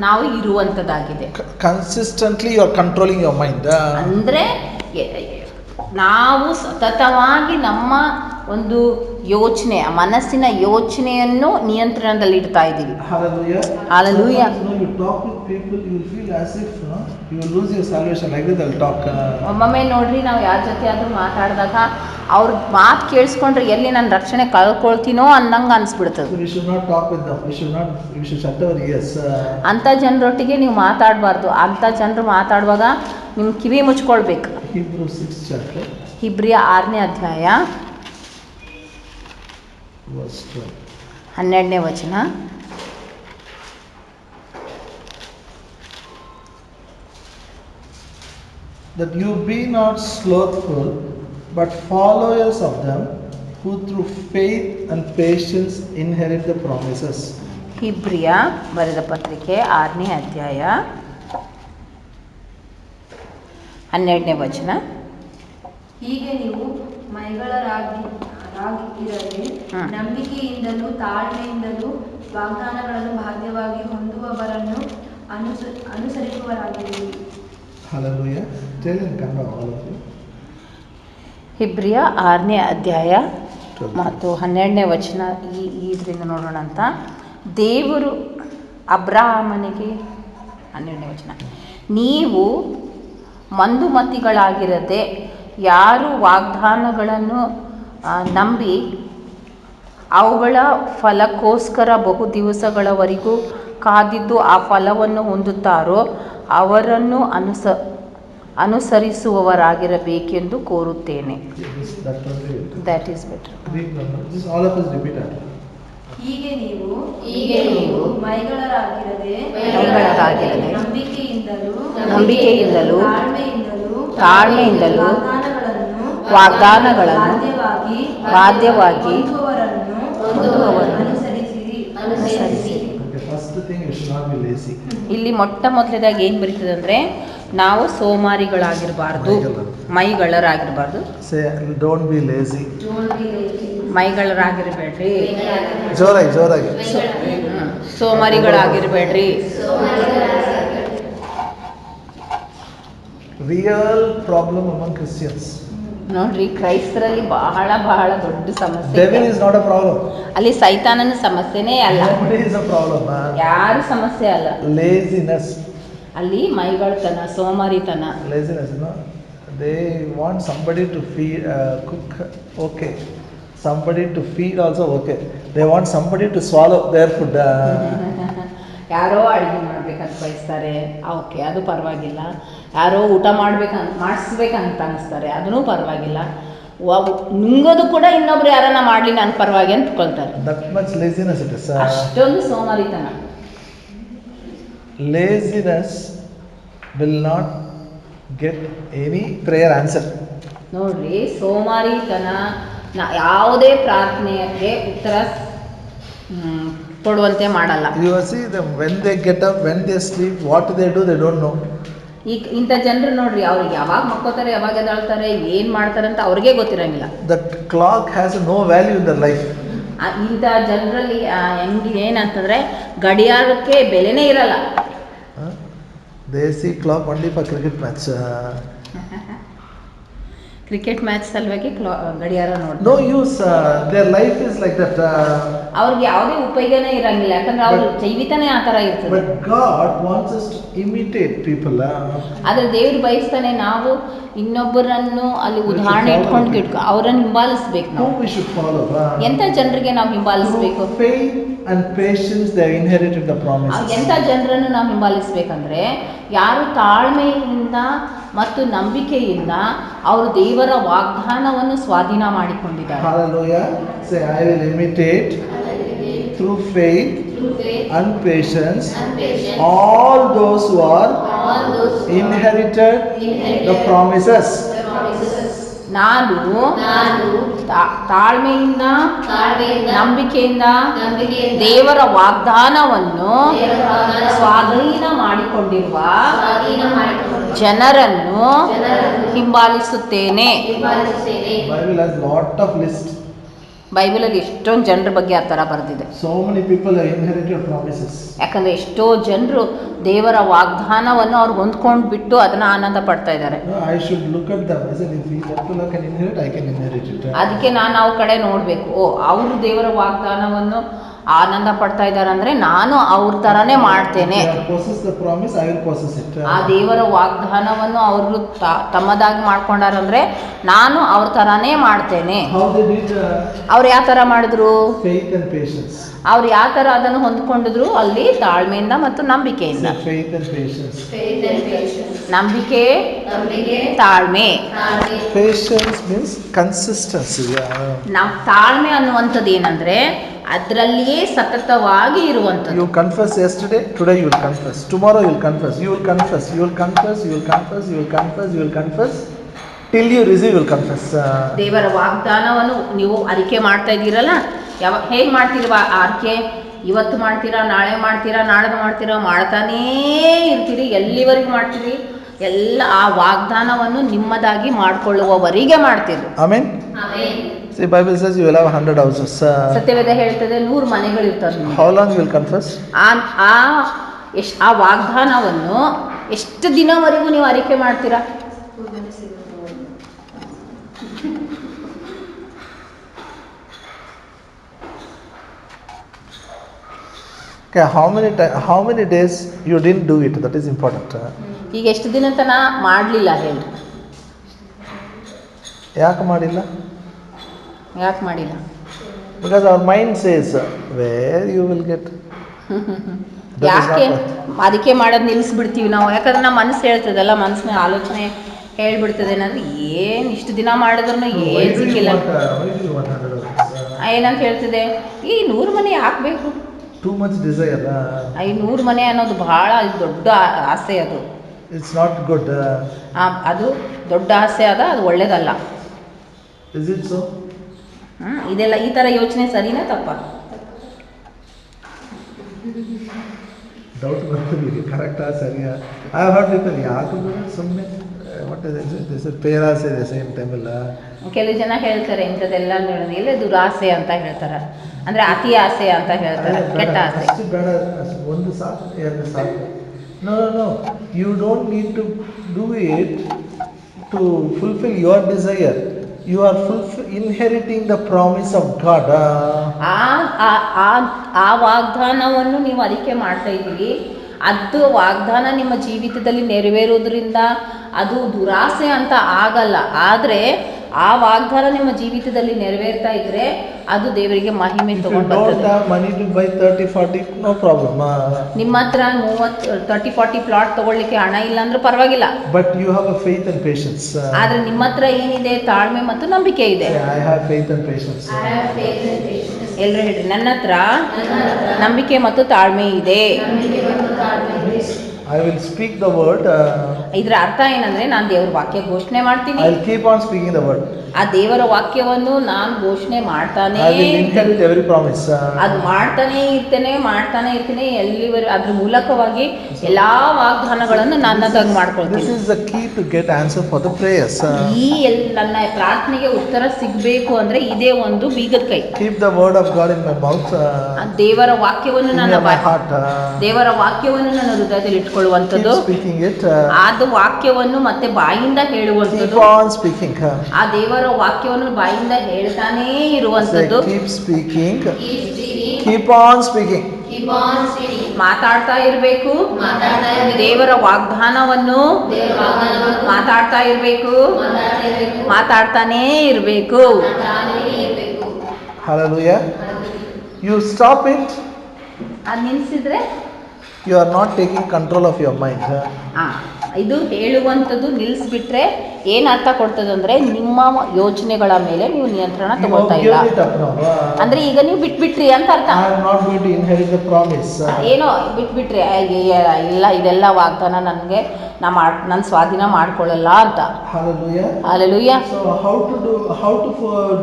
ನಾವು ಇರುವಂಥದ್ದಾಗಿದೆ. Consistently you are controlling your mind. ಅಂದರೆ ನಾವು ಸತತವಾಗಿ ನಮ್ಮ ಒಂದು ಯೋಚನೆ, ಮನಸ್ಸಿನ ಯೋಚನೆಯನ್ನು ನಿಯಂತ್ರಣದಲ್ಲಿ ಇಡ್ತಾ ಇದ್ದೀವಿ. Hallelujah. Hallelujah. No, you talk with people, you will feel as if you will lose your salvation. Like this they'll talk. ಒಮ್ಮೊಮ್ಮೆ ನೋಡ್ರಿ, ನಾವು ಯಾರ ಜೊತೆ ಆದರೂ ಮಾತಾಡಿದಾಗ ಅವ್ರ ಮಾತು ಕೇಳಿಸ್ಕೊಂಡ್ರೆ ಎಲ್ಲಿ ನಾನು ರಕ್ಷಣೆ ಕಳ್ಕೊಳ್ತೀನೋ ಅನ್ನಂಗೆ ಅನಿಸ್ಬಿಡ್ತದೆ. So we should not talk with them. We should shut our ears. ಅಂಥ ಜನರೊಟ್ಟಿಗೆ ನೀವು ಮಾತಾಡಬಾರ್ದು. ಅಂಥ ಜನರು ಮಾತಾಡುವಾಗ ನಿಮ್ಮ ಕಿವಿ ಮುಚ್ಕೊಳ್ಬೇಕು. Hebrews 6th chapter. ಇಬ್ರಿಯ 6ನೇ ಅಧ್ಯಾಯ verse 12. 12ನೇ ವಚನ. That you be not slothful, but followers of them who through faith and patience inherit the promises. ಇಬ್ರಿಯ ಬರೆದ ಪತ್ರಿಕೆ 6ನೇ ಅಧ್ಯಾಯ 12ನೇ ವಚನ. ಹೀಗೆ ನೀವು ಮೈಗಳರಾಗಿರದೆ ನಂಬಿಕೆಯಿಂದಲೂ ತಾಳ್ಮೆಯಿಂದಲೂ ವಾಗ್ದಾನಗಳನ್ನು ಭಾಗ್ಯವಾಗಿ ಹೊಂದುವವರನ್ನು ಅನುಸರಿಸುವವರಾಗಿರಿ. Hallelujah. Tell in Kannada all of you. ಇಬ್ರಿಯ 6ನೇ ಅಧ್ಯಾಯ ಮತ್ತು 12ನೇ ವಚನ ಇದರಿಂದ ನೋಡೋಣ ಅಂತ. ದೇವರು ಅಬ್ರಹಾಮನಿಗೆ 12ನೇ ವಚನ, ನೀವು ಮಂದುಮತಿಗಳಾಗಿರದೆ ಯಾರು ವಾಗ್ದಾನಗಳನ್ನು ನಂಬಿ ಅವುಗಳ ಫಲಕ್ಕೋಸ್ಕರ ಬಹು ದಿವಸಗಳವರೆಗೂ ಕಾದಿದ್ದು ಆ ಫಲವನ್ನು ಹೊಂದುತ್ತಾರೋ ಅವರನ್ನು ಅನುಸರಿಸುವವರಾಗಿರಬೇಕೆಂದು ಕೋರುತ್ತೇನೆ. That is better. This all of us repeat after. ಹೀಗೆ ನೀವು ಮೈಗಳರಾಗಿರದೆ ನಂಬಿಕೆಯಿಂದಲೂ ತಾಳ್ಮೆಯಿಂದಲೂ ವಾಗ್ದಾನಗಳನ್ನು ಬಾಧ್ಯವಾಗಿ ಹೊಂದುವವರನ್ನು ಅನುಸರಿಸಿ. First thing, you should not be lazy. ಇಲ್ಲಿ ಮೊಟ್ಟ ಮೊದಲದಾಗಿ ಏನು ಬರೀತದೆ ಅಂದರೆ, ನಾವು ಸೋಮಾರಿಗಳಾಗಿರಬಾರ್ದು, ಮೈಗಳರಾಗಿರಬಾರ್ದು. Say, don't be lazy. ಮೈಗಳರಾಗಿರಬೇಡ್ರಿ, ಜೋರಾಗಿ ಸೋಮಾರಿಗಳಾಗಿರಬೇಡ್ರಿ. Real problem among Christians. ನೋಡ್ರಿ, ಕ್ರೈಸ್ತರಲ್ಲಿ ಬಹಳ ದೊಡ್ಡ ಸಮಸ್ಯೆ. Devil is not a problem. ಅಲ್ಲಿ ಸೈತಾನನ ಸಮಸ್ಯೆನೇ ಅಲ್ಲ. Nobody is a problem. ಯಾರು ಸಮಸ್ಯೆ ಅಲ್ಲ. Laziness. ಅಲ್ಲಿ ಮೈಗಳತನ, ಸೋಮಾರಿತನ. Laziness, they want somebody to feed, cook, okay. Somebody to feed also, okay. They want somebody to swallow their food. ಯಾರೋ ಅಡುಗೆ ಮಾಡ್ಬೇಕಂತ ಬಯಸ್ತಾರೆ, ಓಕೆ, ಅದು ಪರವಾಗಿಲ್ಲ. ಯಾರೋ ಊಟ ಮಾಡಿಸ್ಬೇಕಂತ ಅನಿಸ್ತಾರೆ, ಅದೂ ಪರವಾಗಿಲ್ಲ. ನುಂಗೋದು ಕೂಡ ಇನ್ನೊಬ್ರು ಯಾರನ್ನ ಮಾಡಲಿ, ನಾನು ಪರವಾಗಿ ಅಂದ್ಕೊಳ್ತಾರೆ. That much laziness it is. ಅಷ್ಟೊಂದು ಸೋಮಾರಿತನ. Laziness will not get any prayer answer. ನೋಡ್ರಿ, ಸೋಮಾರಿತನ ಯಾವುದೇ ಪ್ರಾರ್ಥನೆಗೆ ಉತ್ತರ ಕೊಡುವಂತೆ ಮಾಡಲ್ಲ. You see them when they get up, when they sleep, what they do, they don't know. ಈಗ ಇಂಥ ಜನರು ನೋಡ್ರಿ, ಅವ್ರಿಗೆ ಯಾವಾಗ ಮಕ್ಕೋತಾರೆ, ಯಾವಾಗ ಎದ್ದೇಳ್ತಾರೆ, ಏನು ಮಾಡ್ತಾರೆ ಅಂತ ಅವ್ರಿಗೆ ಗೊತ್ತಿರಂಗಿಲ್ಲ. That clock has no value in their life. ಇಂಥ ಜನರಲ್ಲಿ ಹೆಂಗೆ ಏನಂತಂದರೆ, ಗಡಿಯಾರಕ್ಕೆ ಬೆಲೆನೇ ಇರಲ್ಲ. They see clock only for cricket match. Cricket match ಸಲುವಾಗಿ ಗಡಿಯಾರ ನೋಡಿ. No use. Their life is like that. ಅವ್ರಿಗೆ ಯಾವುದೇ ಉಪಯೋಗನೇ ಇರಂಗಿಲ್ಲ, ಯಾಕಂದ್ರೆ ಅವ್ರ ಜೀವಿತನೇ ಆ ಥರ ಇರ್ತದೆ. But God wants us to imitate people. ಆದರೆ ದೇವ್ರು ಬಯಸ್ತಾನೆ ನಾವು ಇನ್ನೊಬ್ಬರನ್ನು ಅಲ್ಲಿ ಉದಾಹರಣೆ ಇಟ್ಕೊಂಡು ಅವರನ್ನು ಹಿಂಬಾಲಿಸ್ಬೇಕು. ನಾವು we should follow. ಎಂಥ ಜನರಿಗೆ ನಾವು ಹಿಂಬಾಲಿಸ್ಬೇಕು? Faith and patience, they inherited the promises. ಎಂಥ ಜನರನ್ನು ನಾವು ಹಿಂಬಾಲಿಸ್ಬೇಕಂದ್ರೆ, ಯಾರು ತಾಳ್ಮೆಯಿಂದ ಮತ್ತು ನಂಬಿಕೆಯಿಂದ ಅವರು ದೇವರ ವಾಗ್ದಾನವನ್ನು ಸ್ವಾಧೀನ ಮಾಡಿಕೊಂಡಿದ್ದಾರೆ. Hallelujah. Say, I will imitate through faith and patience all those who are inherited the promises. ನಾನು ತಾಳ್ಮೆಯಿಂದ ನಂಬಿಕೆಯಿಂದ ದೇವರ ವಾಗ್ದಾನವನ್ನು ಸ್ವಾಧೀನ ಮಾಡಿಕೊಂಡಿರುವ ಜನರನ್ನು ಹಿಂಬಾಲಿಸುತ್ತೇನೆ. Bible has lot of list. ಬೈಬಲಲ್ಲಿ ಎಷ್ಟೊಂದು ಜನರ ಬಗ್ಗೆ ಆ ಥರ ಬರೆದಿದೆ. So many people have inherited promises. ಯಾಕಂದರೆ ಎಷ್ಟೋ ಜನರು ದೇವರ ವಾಗ್ದಾನವನ್ನು ಅವ್ರು ಹೊಂದ್ಕೊಂಡು ಬಿಟ್ಟು ಅದನ್ನು ಆನಂದ ಪಡ್ತಾ ಇದ್ದಾರೆ. No, I should look at them. I said, if that fellow can inherit, I can inherit it. ಅದಕ್ಕೆ ನಾನು ಅವ್ರ ಕಡೆ ನೋಡಬೇಕು. ಅವರು ದೇವರ ವಾಗ್ದಾನವನ್ನು ಆನಂದ ಪಡ್ತಾ ಇದ್ದಾರೆ ಅಂದರೆ ನಾನು ಅವ್ರ ಥರನೇ ಮಾಡ್ತೇನೆ. If they possess the promise, I will possess it. ಆ ದೇವರ ವಾಗ್ದಾನವನ್ನು ಅವರು ತಮ್ಮದಾಗಿ ಮಾಡ್ಕೊಂಡಾರಂದ್ರೆ ನಾನು ಅವ್ರ ಥರನೇ ಮಾಡ್ತೇನೆ. How they did ಅವ್ರು ಯಾವ ಥರ ಮಾಡಿದ್ರು? faith and patience. ಅವ್ರು ಯಾವ ಥರ ಅದನ್ನು ಹೊಂದ್ಕೊಂಡಿದ್ರು? ಅಲ್ಲಿ ತಾಳ್ಮೆಯಿಂದ ಮತ್ತು ನಂಬಿಕೆಯಿಂದ. Say faith and patience. Faith and patience. ನಂಬಿಕೆ, ನಂಬಿಕೆ, ತಾಳ್ಮೆ. ತಾಳ್ಮೆ. Patience means consistency. ನಾವು ತಾಳ್ಮೆ ಅನ್ನುವಂಥದ್ದು ಏನಂದರೆ ಅದರಲ್ಲಿಯೇ ಸತತವಾಗಿ ಇರುವಂಥದ್ದು. You confess yesterday, today you will confess. Tomorrow you will confess. You will confess. You will confess. You will confess. You will confess. You will confess. Till you receive, you will confess. ದೇವರ ವಾಗ್ದಾನವನ್ನು ನೀವು ಅರಿಕೆ ಮಾಡ್ತಾ ಇದ್ದೀರಲ್ಲ, ಹೇಗೆ ಮಾಡ್ತೀರಿ RK? ಇವತ್ತು ಮಾಡ್ತೀರಾ, ನಾಳೆ ಮಾಡ್ತೀರಾ, ನಾಳೆ ಮಾಡ್ತೀರಾ, ಮಾಡ್ತಾನೇ ಇರ್ತೀರಿ. ಎಲ್ಲಿವರೆಗೆ ಮಾಡ್ತೀರಿ? ಎಲ್ಲ ಆ ವಾಗ್ದಾನವನ್ನು ನಿಮ್ಮದಾಗಿ ಮಾಡಿಕೊಳ್ಳುವವರೆಗೆ ಮಾಡ್ತೀರಿ. Amen. Amen. See, Bible says you will have 100 houses. ಸತ್ಯವೇದ ಹೇಳ್ತದೆ 100 ಮನೆಗಳಿರ್ತದೆ. How long you will confess? ಆ ವಾಗ್ದಾನವನ್ನು ಎಷ್ಟು ದಿನವರೆಗೂ ನೀವು ಅರಿಕೆ ಮಾಡ್ತೀರಾ? Okay, how many days you didn't do it? That is important. ಈಗ ಎಷ್ಟು ದಿನ ತನ ಮಾಡಲಿಲ್ಲ ಹೇಳಿ? ಯಾಕೆ ಮಾಡಿಲ್ಲ? ಯಾಕೆ ಮಾಡಿಲ್ಲ? Because our mind says where you will get. ಯಾಕೆ ಅದಕ್ಕೆ ಮಾಡೋದು ನಿಲ್ಲಿಸ್ಬಿಡ್ತೀವಿ ನಾವು? ಯಾಕಂದ್ರೆ ನಮ್ಮ ಮನಸ್ಸು ಹೇಳ್ತದಲ್ಲ, ಮನಸ್ಸಿನ ಆಲೋಚನೆ ಹೇಳ್ಬಿಡ್ತದೆ ಏನಂದ್ರೆ ಏನು ಇಷ್ಟು ದಿನ ಮಾಡಿದ್ರು ಏನು ಸಿಕ್ಕಿಲ್ಲ. ಏನಂತ ಹೇಳ್ತದೆ, ಈ 100 ಮನೆ ಹಾಕಬೇಕು. Too much desire. ಈ 100 ಮನೆ ಅನ್ನೋದು ಬಹಳ ದೊಡ್ಡ ಆಸೆ. ಅದು It's not good. ಅದು ದೊಡ್ಡ ಆಸೆ ಅದ, ಅದು ಒಳ್ಳೇದಲ್ಲ. Is it so? ಇದೆಲ್ಲ ಈ ಥರ ಯೋಚನೆ ಸರಿನಾ ತಪ್ಪ? ಡೌಟ್ ಬರ್ತದೆ, ಕರೆಕ್ಟಾ ಸರಿಯಾ? ಐ ಹ್ಯಾವ್ ಹರ್ಡ್ ಪೀಪಲ್ ಯಾಕೆ ಸುಮ್ಮನೆ ವಾಟ್ ಇಸ್ ಇಟ್ ಪೇರಾಸೆ ಇದೆ ಸೇಮ್ ಟೈಮಲ್ಲ. ಕೆಲವು ಜನ ಹೇಳ್ತಾರೆ ಇಂಥದ್ದೆಲ್ಲ ಎಲ್ಲ ದುರಾಸೆ ಅಂತ ಹೇಳ್ತಾರೆ, ಅಂದರೆ ಅತಿ ಆಸೆ ಅಂತ ಹೇಳ್ತಾರೆ, ಕೆಟ್ಟ ಆಸೆ. ಅಷ್ಟು ಬೇಡ, ಒಂದು ಸಾಕು, ಎರಡು ಸಾಕು. No no, you don't need to do it to fulfil your desire. You are inheriting the promise of God. ಆ ವಾಗ್ದಾನವನ್ನು ನೀವು ಅರಿಕೆ ಮಾಡ್ತಾ ಇದ್ದೀರಿ. ಅದು ವಾಗ್ದಾನ ನಿಮ್ಮ ಜೀವಿತದಲ್ಲಿ ನೆರವೇರೋದ್ರಿಂದ ಅದು ದುರಾಸೆ ಅಂತ ಆಗಲ್ಲ. ಆದರೆ ಆ ವಾಗ್ದಾನ ನಿಮ್ಮ ಜೀವಿತದಲ್ಲಿ ನೆರವೇರ್ತಾ ಇದ್ರೆ ಅದು ದೇವರಿಗೆ ಮಹಿಮೆ ತಗೊಂಡು ಬರ್ತದೆ. Money to buy 30-40 no problem. ನಿಮ್ಮ ಹತ್ರ 30-40 ಪ್ಲಾಟ್ ತಗೊಳ್ಳಿಕ್ಕೆ ಹಣ ಇಲ್ಲ ಅಂದ್ರೆ ಪರವಾಗಿಲ್ಲ. But you have a faith and patience. ಆದ್ರೆ ನಿಮ್ಮ ಹತ್ರ ಏನಿದೆ? ತಾಳ್ಮೆ ಮತ್ತು ನಂಬಿಕೆ ಇದೆ. I have faith and patience. ಎಲ್ಲರೂ ಹೇಳ್ರಿ, ನನ್ನ ಹತ್ರ ನಂಬಿಕೆ ಮತ್ತು ತಾಳ್ಮೆ ಇದೆ. I will speak the word. ಇದರ ಅರ್ಥ ಏನಂದ್ರೆ ನಾನು ದೇವರ ವಾಕ್ಯ ಘೋಷಣೆ ಮಾಡ್ತೀನಿ. I will keep on speaking the word. ಆ ದೇವರ ವಾಕ್ಯವನ್ನು ನಾನು ಘೋಷಣೆ ಮಾಡ್ತಾನೆ. I will inherit every promise. ಅದು ಮಾಡ್ತಾನೆ ಇರ್ತೀನಿ ಎಲ್ಲಿವರೆಗೂ ಅದ್ರ ಮೂಲಕವಾಗಿ ಎಲ್ಲಾ ವಾಗ್ದಾನಗಳನ್ನು ನನ್ನದಾಗಿ ಮಾಡ್ಕೊಳ್ತೀನಿ. This is the key to get answer for the prayers. ನನ್ನ ಪ್ರಾರ್ಥನೆಗೆ ಉತ್ತರ ಸಿಗಬೇಕು ಅಂದ್ರೆ ಇದೇ ಒಂದು ಬೀಗದ ಕೈ. Keep the word of God in my mouth. ದೇವರ ವಾಕ್ಯವನ್ನು ನನ್ನ heart. ದೇವರ ವಾಕ್ಯವನ್ನು ನನ್ನ ಹೃದಯದಲ್ಲಿ ಇಟ್ಕೊಳ್ಳುವಂಥದ್ದು. Keep speaking it. ಅದು ವಾಕ್ಯವನ್ನು ಮತ್ತೆ ಬಾಯಿಂದ ಹೇಳುವಂಥದ್ದು. Keep on speaking. ಆ ದೇವರ ವಾಕ್ಯವನ್ನು ಬಾಯಿಂದ ಹೇಳ್ತಾನೇ ಇರುವಂಥದ್ದು. Keep speaking. Keep on speaking. ಮಾತಾಡ್ತಾ ಇರಬೇಕು. ದೇವರ ವಾಗ್ದಾನವನ್ನು ಮಾತಾಡ್ತಾ ಇರಬೇಕು. ಮಾತಾಡ್ತಾನೇ ಇರಬೇಕು. Hallelujah. You stop it. ಅದು ನಿಲ್ಲಿಸಿದ್ರೆ You are not taking control of your mind. ಇದು ಹೇಳುವಂಥದ್ದು ನಿಲ್ಲಿಸ್ಬಿಟ್ರೆ ಏನು ಅರ್ಥ ಕೊಡ್ತದಂದ್ರೆ ನಿಮ್ಮ ಯೋಚನೆಗಳ ಮೇಲೆ ನೀವು ನಿಯಂತ್ರಣ ತಗೊಳ್ತಾ ಇಲ್ಲ. ಅಂದ್ರೆ ಈಗ ನೀವು ಬಿಟ್ಬಿಟ್ರಿ ಅಂತ ಅರ್ಥ. I am not going to inherit the promise. ಏನೋ ಬಿಟ್ಬಿಟ್ರಿ, ಇಲ್ಲ ಇದೆಲ್ಲ ವಾಗ್ದಾನ ನನಗೆ ನನ್ನ ಸ್ವಾಧೀನ ಮಾಡ್ಕೊಳ್ಳಲ್ಲ ಅಂತ. Hallelujah. Hallelujah. So how to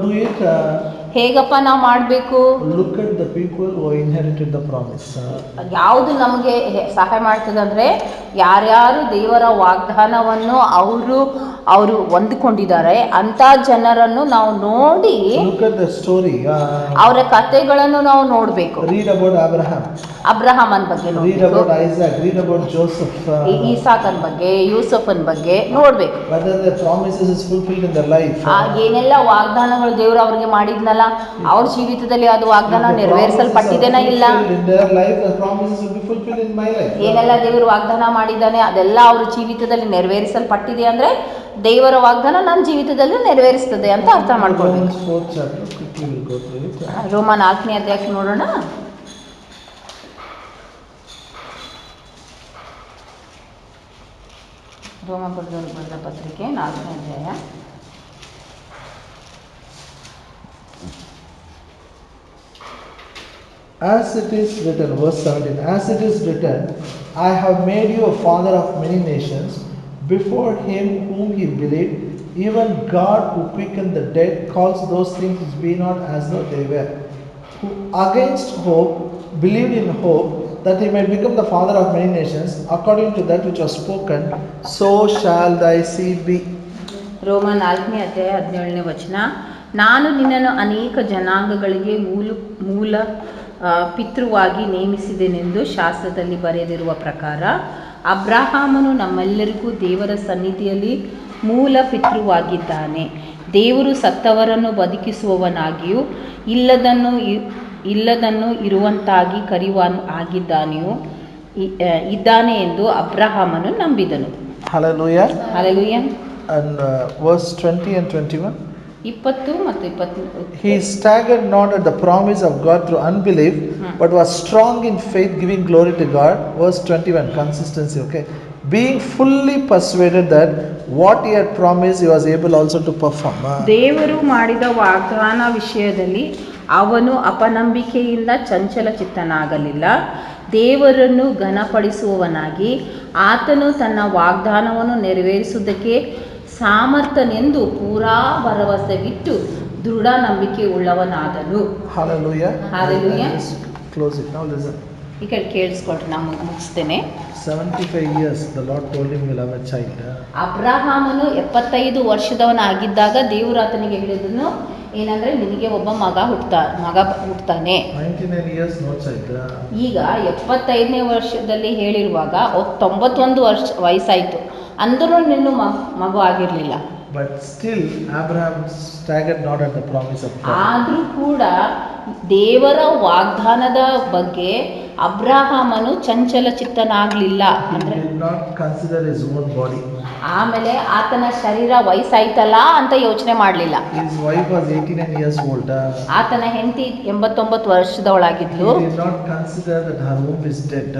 do it? ಹೇಗಪ್ಪ ನಾವು ಮಾಡಬೇಕು? Look at the people who inherited the promise. ಯಾವುದು ನಮಗೆ ಸಹಾಯ ಮಾಡ್ತದೆ ಅಂದರೆ ಯಾರ್ಯಾರು ದೇವರ ವಾಗ್ದಾನವನ್ನು ಅವರು ಅವರು ಹೊಂದಿಕೊಂಡಿದ್ದಾರೆ ಅಂಥ ಜನರನ್ನು ನಾವು ನೋಡಿ Look at the story. ಅವರ ಕಥೆಗಳನ್ನು ನಾವು ನೋಡಬೇಕು. Read about Abraham. ಅಬ್ರಹಾಮನ ಬಗ್ಗೆ Read ನೋಡಬೇಕು, about Isaac. Read about Joseph. ಈಸಾಕನ ಬಗ್ಗೆ, ಯೂಸಫನ ಬಗ್ಗೆ ನೋಡಬೇಕು. Whether the promises is fulfilled in their life. ಏನೆಲ್ಲ ವಾಗ್ದಾನಗಳು ದೇವರು ಅವ್ರಿಗೆ ಮಾಡಿದ್ನಲ್ಲ ಅವ್ರ ಜೀವಿತದಲ್ಲಿ ಅದು ವಾಗ್ದಾನ ನೆರವೇರಿಸಲ್ಪಟ್ಟಿದೆನಾ ಇಲ್ಲ. In their life, the promises will be fulfilled in my life. ಏನೆಲ್ಲ ದೇವರು ವಾಗ್ದಾನ ಮಾಡಿದ್ದಾನೆ ಅದೆಲ್ಲ ಅವ್ರ ಜೀವಿತದಲ್ಲಿ ನೆರವೇರಿಸಲ್ಪಟ್ಟಿದೆ ಅಂದ್ರೆ ದೇವರ ವಾಗ್ದಾನ ನನ್ನ ಜೀವಿತದಲ್ಲಿ ನೆರವೇರಿಸ್ತದೆ ಅಂತ ಅರ್ಥ ಮಾಡ್ಕೊಳ್ಬೇಕು. Romans 4th chapter, quickly we'll go through it. ರೋಮ 4ನೇ ಅಧ್ಯಾಯಕ್ಕೆ ನೋಡೋಣ. ರೋಮ ಬರೆದ ಪತ್ರಿಕೆ 4ನೇ ಅಧ್ಯಾಯ. As it is written, verse 17, as it is written, I have made you a father of many nations, before him whom he believed, even God who quickened the dead calls those things which be not as though they were, who against hope believed in hope, that he might become the father of many nations, according to that which was spoken, so shall thy seed be. ರೋಮ 4ನೇ ಅಧ್ಯಾಯ 17ನೇ ವಚನ. ನಾನು ನಿನ್ನನ್ನು ಅನೇಕ ಜನಾಂಗಗಳಿಗೆ ಮೂಲ ಪಿತೃವಾಗಿ ನೇಮಿಸಿದೆನೆಂದು ಶಾಸ್ತ್ರದಲ್ಲಿ ಬರೆದಿರುವ ಪ್ರಕಾರ ಅಬ್ರಹಾಮನು ನಮ್ಮೆಲ್ಲರಿಗೂ ದೇವರ ಸನ್ನಿಧಿಯಲ್ಲಿ ಮೂಲ ಪಿತೃವಾಗಿದ್ದಾನೆ. ದೇವರು ಸತ್ತವರನ್ನು ಬದುಕಿಸುವವನಾಗಿಯೂ ಇಲ್ಲದನ್ನು ಇರುವಂತಾಗಿ ಕರೆಯುವವನಾಗಿದ್ದಾನೆಯೂ ಇದ್ದಾನೆ ಎಂದು ಅಬ್ರಹಾಮನು ನಂಬಿದನು. Hallelujah. Hallelujah. And verse 20 and 21. 20 ಮತ್ತು 21. He staggered not at the promise of God through unbelief, but was strong in faith, giving glory to God. Verse 21, consistency, okay. Being fully persuaded that what he had promised, he was able also to perform. ದೇವರು ಮಾಡಿದ ವಾಗ್ದಾನ ವಿಷಯದಲ್ಲಿ ಅವನು ಅಪನಂಬಿಕೆಯಿಂದ ಚಂಚಲ ಚಿತ್ತನಾಗಲಿಲ್ಲ. ದೇವರನ್ನು ಘನಪಡಿಸುವವನಾಗಿ ಆತನು ತನ್ನ ವಾಗ್ದಾನವನ್ನು ನೆರವೇರಿಸುವುದಕ್ಕೆ ಸಾಮರ್ಥನೆಂದು ಪೂರಾ ಭರವಸೆವಿಟ್ಟು ದೃಢ ನಂಬಿಕೆ ಉಳ್ಳವನಾದನು. Hallelujah. Hallelujah. Close it now. Listen. ಈ ಕಡೆ ಕೇಳಿಸ್ಕೊಳ್ರಿ, ನಾನು ಮುಗಿಸ್ತೇನೆ. 75 years the Lord told him you'll have a child. ಅಬ್ರಹಾಮನು 75 ವರ್ಷದವನಾಗಿದ್ದಾಗ ದೇವರು ಆತನಿಗೆ ಹೇಳಿದನು ಏನಂದ್ರೆ ನಿನಗೆ ಒಬ್ಬ ಮಗ ಹುಟ್ಟುತ್ತಾನೆ. 99 years no child. ಈಗ 75ನೇ ವರ್ಷದಲ್ಲಿ ಹೇಳಿರುವಾಗ 91 ವಯಸ್ಸಾಯಿತು, ಅಂದರೂ ನಿನ್ನ ಮಗು ಆಗಿರಲಿಲ್ಲ. But still Abraham staggered not at the promise of God. ಆದರೂ ಕೂಡ ದೇವರ ವಾಗ್ದಾನದ ಬಗ್ಗೆ ಅಬ್ರಹಾಮನು ಚಂಚಲ ಚಿತ್ತನಾಗಲಿಲ್ಲ. He did not consider his own body. ಆಮೇಲೆ ಆತನ ಶರೀರ ವಯಸ್ಸಾಯ್ತಲ್ಲ ಅಂತ ಯೋಚನೆ ಮಾಡಲಿಲ್ಲ. His wife was 89 years old. ಆತನ ಹೆಂಡತಿ 89 ವರ್ಷದವಳಾಗಿದ್ಲು. He did not consider that her womb is dead.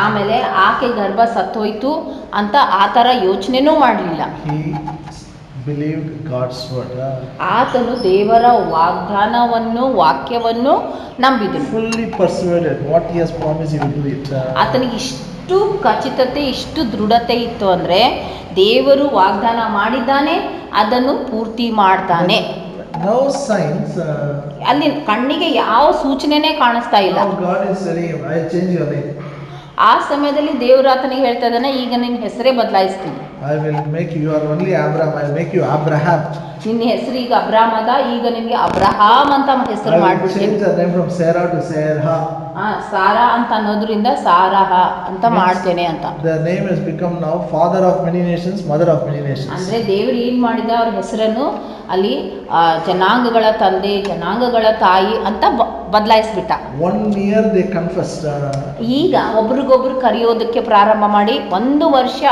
ಆಮೇಲೆ ಆಕೆ ಗರ್ಭ ಸತ್ತೋಯ್ತು ಅಂತ ಆತರ ಯೋಚನೆನೂ ಮಾಡಲಿಲ್ಲ. He believed God's word. ಆತನು ದೇವರ ವಾಕ್ಯವನ್ನು ನಂಬಿದನು. Fully persuaded what he has promised he will do it. ಆತನಿಗೆ ಇಷ್ಟು ಖಚಿತತೆ, ಇಷ್ಟು ದೃಢತೆ ಇತ್ತು ಅಂದ್ರೆ ದೇವರು ವಾಗ್ದಾನ ಮಾಡಿದ್ದಾನೆ, ಅದನ್ನು ಪೂರ್ತಿ ಮಾಡ್ತಾನೆ. No signs. ಅಲ್ಲಿ ಕಣ್ಣಿಗೆ ಯಾವ ಸೂಚನೆನೇ ಕಾಣಿಸ್ತಾ ಇಲ್ಲ. Now God is telling him, I'll change your name. ಆ ಸಮಯದಲ್ಲಿ ದೇವರು ಆತನಿಗೆ ಹೇಳ್ತಾ ಇದ್ದಾನೆ, ಈಗ ನಿನ್ನ ಹೆಸರೇ ಬದಲಾಯಿಸ್ತೀನಿ. I will make you are only Abraham. I will make you Abraham. ನಿನ್ನ ಹೆಸರು ಈಗ ಅಬ್ರಾಮ್ ಅದ, ಈಗ ನಿನ್ಗೆ ಅಬ್ರಹಾಮ್ ಅಂತ ಹೆಸರು I will ಮಾಡ್ಬಿಡ್ತೀನಿ. change the name from Sarah to Sarah. Sara ಅಂತ ಅನ್ನೋದ್ರಿಂದ ಸಾರಹ ಅಂತ ಮಾಡ್ತೇನೆ ಅಂತ. The name has become now father of many nations, mother of many nations. ಅಂದ್ರೆ ದೇವರು ಏನ್ ಮಾಡಿದ, ಅವ್ರ ಹೆಸರನ್ನು ಅಲ್ಲಿ ಜನಾಂಗಗಳ ತಂದೆ, ಜನಾಂಗಗಳ ತಾಯಿ ಅಂತ ಬದಲಾಯಿಸ್ಬಿಟ್ಟ. 1 year they confessed. ಈಗ ಒಬ್ರಿಗೊಬ್ರು ಕರೆಯೋದಕ್ಕೆ ಪ್ರಾರಂಭ ಮಾಡಿ 1 ವರ್ಷ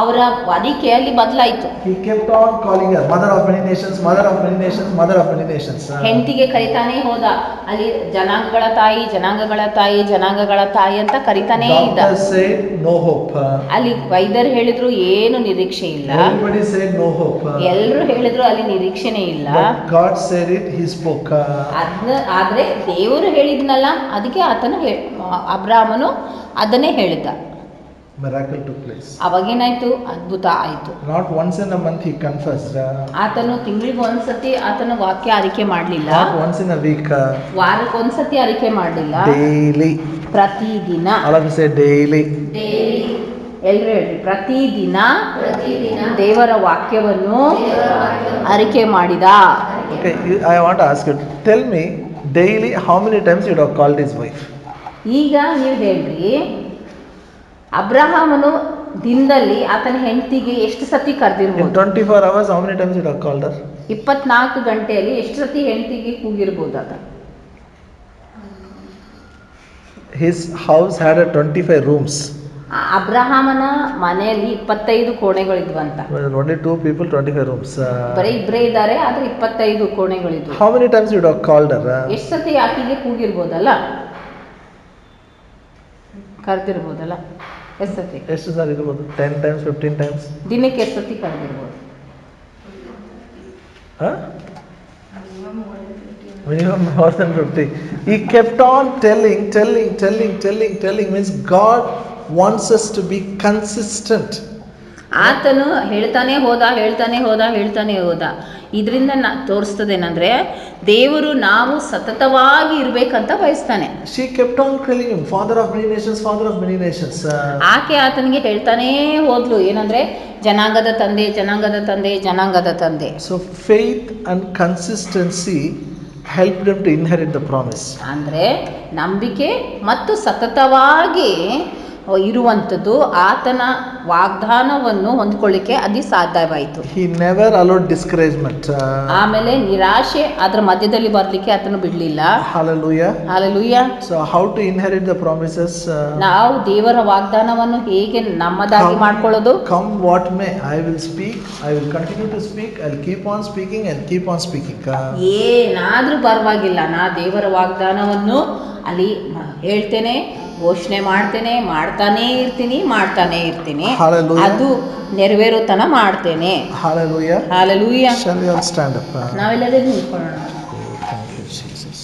ಅವರ ವರಿಕೆಯಲ್ಲಿ ಬದಲಾಯಿತು. He kept on calling her mother of many nations, mother of many nations, mother of many nations. ಹೆಂಡತಿಗೆ ಕರಿತಾನೆ ಹೋದ, ಅಲ್ಲಿ ಜನಾಂಗಗಳ ತಾಯಿ, ಜನಾಂಗಗಳ ತಾಯಿ, ಜನಾಂಗಗಳ ತಾಯಿ ಅಂತ ಕರಿತಾನೇ ಇದ್ದ. Doctors said no hope. ಅಲ್ಲಿ ವೈದ್ಯರು ಹೇಳಿದ್ರು ಏನು ನಿರೀಕ್ಷೆ ಇಲ್ಲ. Everybody said no hope. ಎಲ್ಲರೂ ಹೇಳಿದ್ರು ಅಲ್ಲಿ ನಿರೀಕ್ಷೆನೇ ಇಲ್ಲ. But God said it, he spoke. ಆದ್ರೆ ದೇವರು ಹೇಳಿದ್ನಲ್ಲ, ಅದಕ್ಕೆ ಆತನು ಅಬ್ರಾಮನು ಅದನ್ನೇ ಹೇಳಿದ. Miracle took place. ಅವಾಗೇನಾಯ್ತು, ಅದ್ಭುತ ಆಯ್ತು. Not once in a month he confessed. ಆತನು ತಿಂಗಳಿಗೆ ಒಂದ್ಸತಿ ಆತನ ವಾಕ್ಯ ಅರಿಕೆ ಮಾಡಲಿಲ್ಲ. Not once in a week. ವಾರಕ್ಕೆ ಒಂದ್ಸತಿ ಅರಿಕೆ ಮಾಡಲಿಲ್ಲ. Daily. ಪ್ರತಿದಿನ. All of you say daily. ಎಲ್ಲರೂ ಹೇಳ್ರಿ, ಪ್ರತಿದಿನ ಪ್ರತಿದಿನ ದೇವರ ವಾಕ್ಯವನ್ನು ದೇವರ ವಾಕ್ಯವನ್ನು ಅರಿಕೆ ಮಾಡಿದ. Okay, I want to ask you, tell me daily how many times you would have called his wife? ಈಗ ನೀವು ಹೇಳ್ರಿ, ಅಬ್ರಹಾಮನು ದಿನದಲ್ಲಿ ಆತನ ಹೆಂಡತಿಗೆ ಎಷ್ಟು ಸತಿ In ಕರೆದಿರ್ಬೋದು? 24 hours, how many times you would have called her? 24 ಗಂಟೆಯಲ್ಲಿ ಎಷ್ಟು ಸತಿ ಹೆಂಡತಿಗೆ ಕೂಗಿರ್ಬೋದು ಆತ? His house had a 25 rooms. ಅಬ್ರಹಾಮನ ಮನೆಯಲ್ಲಿ 25 ಕೋಣೆಗಳಿದ್ವಂತ. Well, only 2 people, 25 rooms. ಬರೀ ಇಬ್ಬರೇ ಇದ್ದಾರೆ, ಆದ್ರೆ 25 ಕೋಣೆಗಳಿದ್ವು. How many times you would have called her? ಎಷ್ಟು ಸತಿ ಆಕೆಗೆ ಕೂಗಿರ್ಬೋದಲ್ಲ, ಕರೆದಿರ್ಬೋದಲ್ಲ? ಎಷ್ಟು ಸತಿ? ಎಷ್ಟು ಸಾರಿ ಇರ್ಬೋದು? 10 times, 15 times? ದಿನಕ್ಕೆ ಎಷ್ಟು ಸತಿ ಕರೆದಿರ್ಬೋದು? Huh? Minimum more than 50. He kept on telling, means God wants us to be consistent. ಆತನು ಹೇಳ್ತಾನೆ ಹೋದ. ಇದರಿಂದ ತೋರಿಸ್ತದೇನಂದ್ರೆ ದೇವರು ನಾವು ಸತತವಾಗಿ ಇರ್ಬೇಕಂತ ಬಯಸ್ತಾನೆ. She kept on calling him, Father of many nations, Father of many nations. ಆಕೆ ಆತನಿಗೆ ಹೇಳ್ತಾನೇ ಹೋದ್ಲು, ಏನಂದ್ರೆ ಜನಾಂಗದ ತಂದೆ. So faith and consistency helped him to inherit the promise. ಅಂದ್ರೆ ನಂಬಿಕೆ ಮತ್ತು ಸತತವಾಗಿ ಇರುವಂಥದ್ದು ಆತನ ವಾಗ್ದಾನವನ್ನು ಹೊಂದ್ಕೊಳ್ಳಿಕ್ಕೆ ಅದು ಸಾಧ್ಯವಾಯಿತು. He never allowed discouragement. ಆಮೇಲೆ ನಿರಾಶೆ ಅದರ ಮಧ್ಯದಲ್ಲಿ ಬರ್ಲಿಕ್ಕೆ ಆತನು ಬಿಡ್ಲಿಲ್ಲ. Hallelujah. Hallelujah. So how to inherit the promises? ನಾವು ದೇವರ ವಾಗ್ದಾನವನ್ನು ಹೇಗೆ ನಮ್ಮದಾಗಿ ಮಾಡ್ಕೊಳ್ಳೋದು? Come what may, I will speak, I will continue to speak, I'll keep on speaking and keep on speaking. ಏನಾದ್ರೂ ಪರವಾಗಿಲ್ಲ, ನಾ ದೇವರ ವಾಗ್ದಾನವನ್ನು ಅಲ್ಲಿ ಹೇಳ್ತೇನೆ, ಘೋಷಣೆ ಮಾಡ್ತಾನೇ ಇರ್ತೀನಿ. Hallelujah. ಅದು ನೆರವೇರೋ ತನ ಮಾಡ್ತೇನೆ. Hallelujah. Hallelujah. Shall we all stand up? ನಾವೆಲ್ಲರೂ ನಿಂತ್ಕೊಳ್ಳೋಣ. Thank you, Jesus.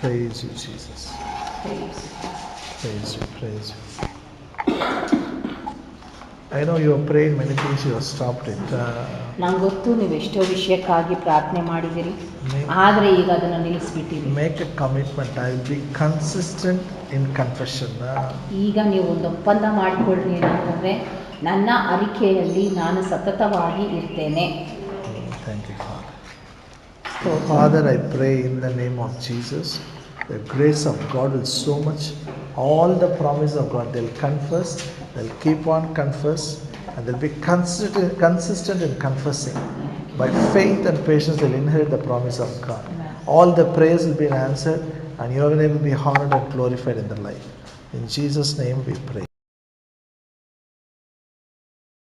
Praise you, Jesus. Praise you. I know you have prayed many things, you have stopped it. ನಂಗೆ ಗೊತ್ತು ನೀವು ಎಷ್ಟೋ ವಿಷಯಕ್ಕಾಗಿ ಪ್ರಾರ್ಥನೆ ಮಾಡಿದಿರಿ, May- ಆದರೆ ಈಗ ಅದನ್ನು ನಿಲ್ಲಿಸ್ಬಿಟ್ಟಿರಿ. Make a commitment, I will be consistent in confession. ಈಗ ನೀವು ಒಂದು ಒಪ್ಪಂದ ಮಾಡಿಕೊಳ್ಳ್ರಿ, ಏನಂತಂದರೆ ನನ್ನ ಅರಿಕೆಯಲ್ಲಿ ನಾನು ಸತತವಾಗಿ ಇರ್ತೇನೆ. Thank you, Father. So, Father, I pray in the name of Jesus, the grace of God will so much, all the promise of God, they'll confess, they'll keep on confess, and they'll be consistent in confessing. By faith and patience, they'll inherit the promise of God. All the prayers will be answered, and your name will be honored and glorified in their life. In Jesus' name we pray.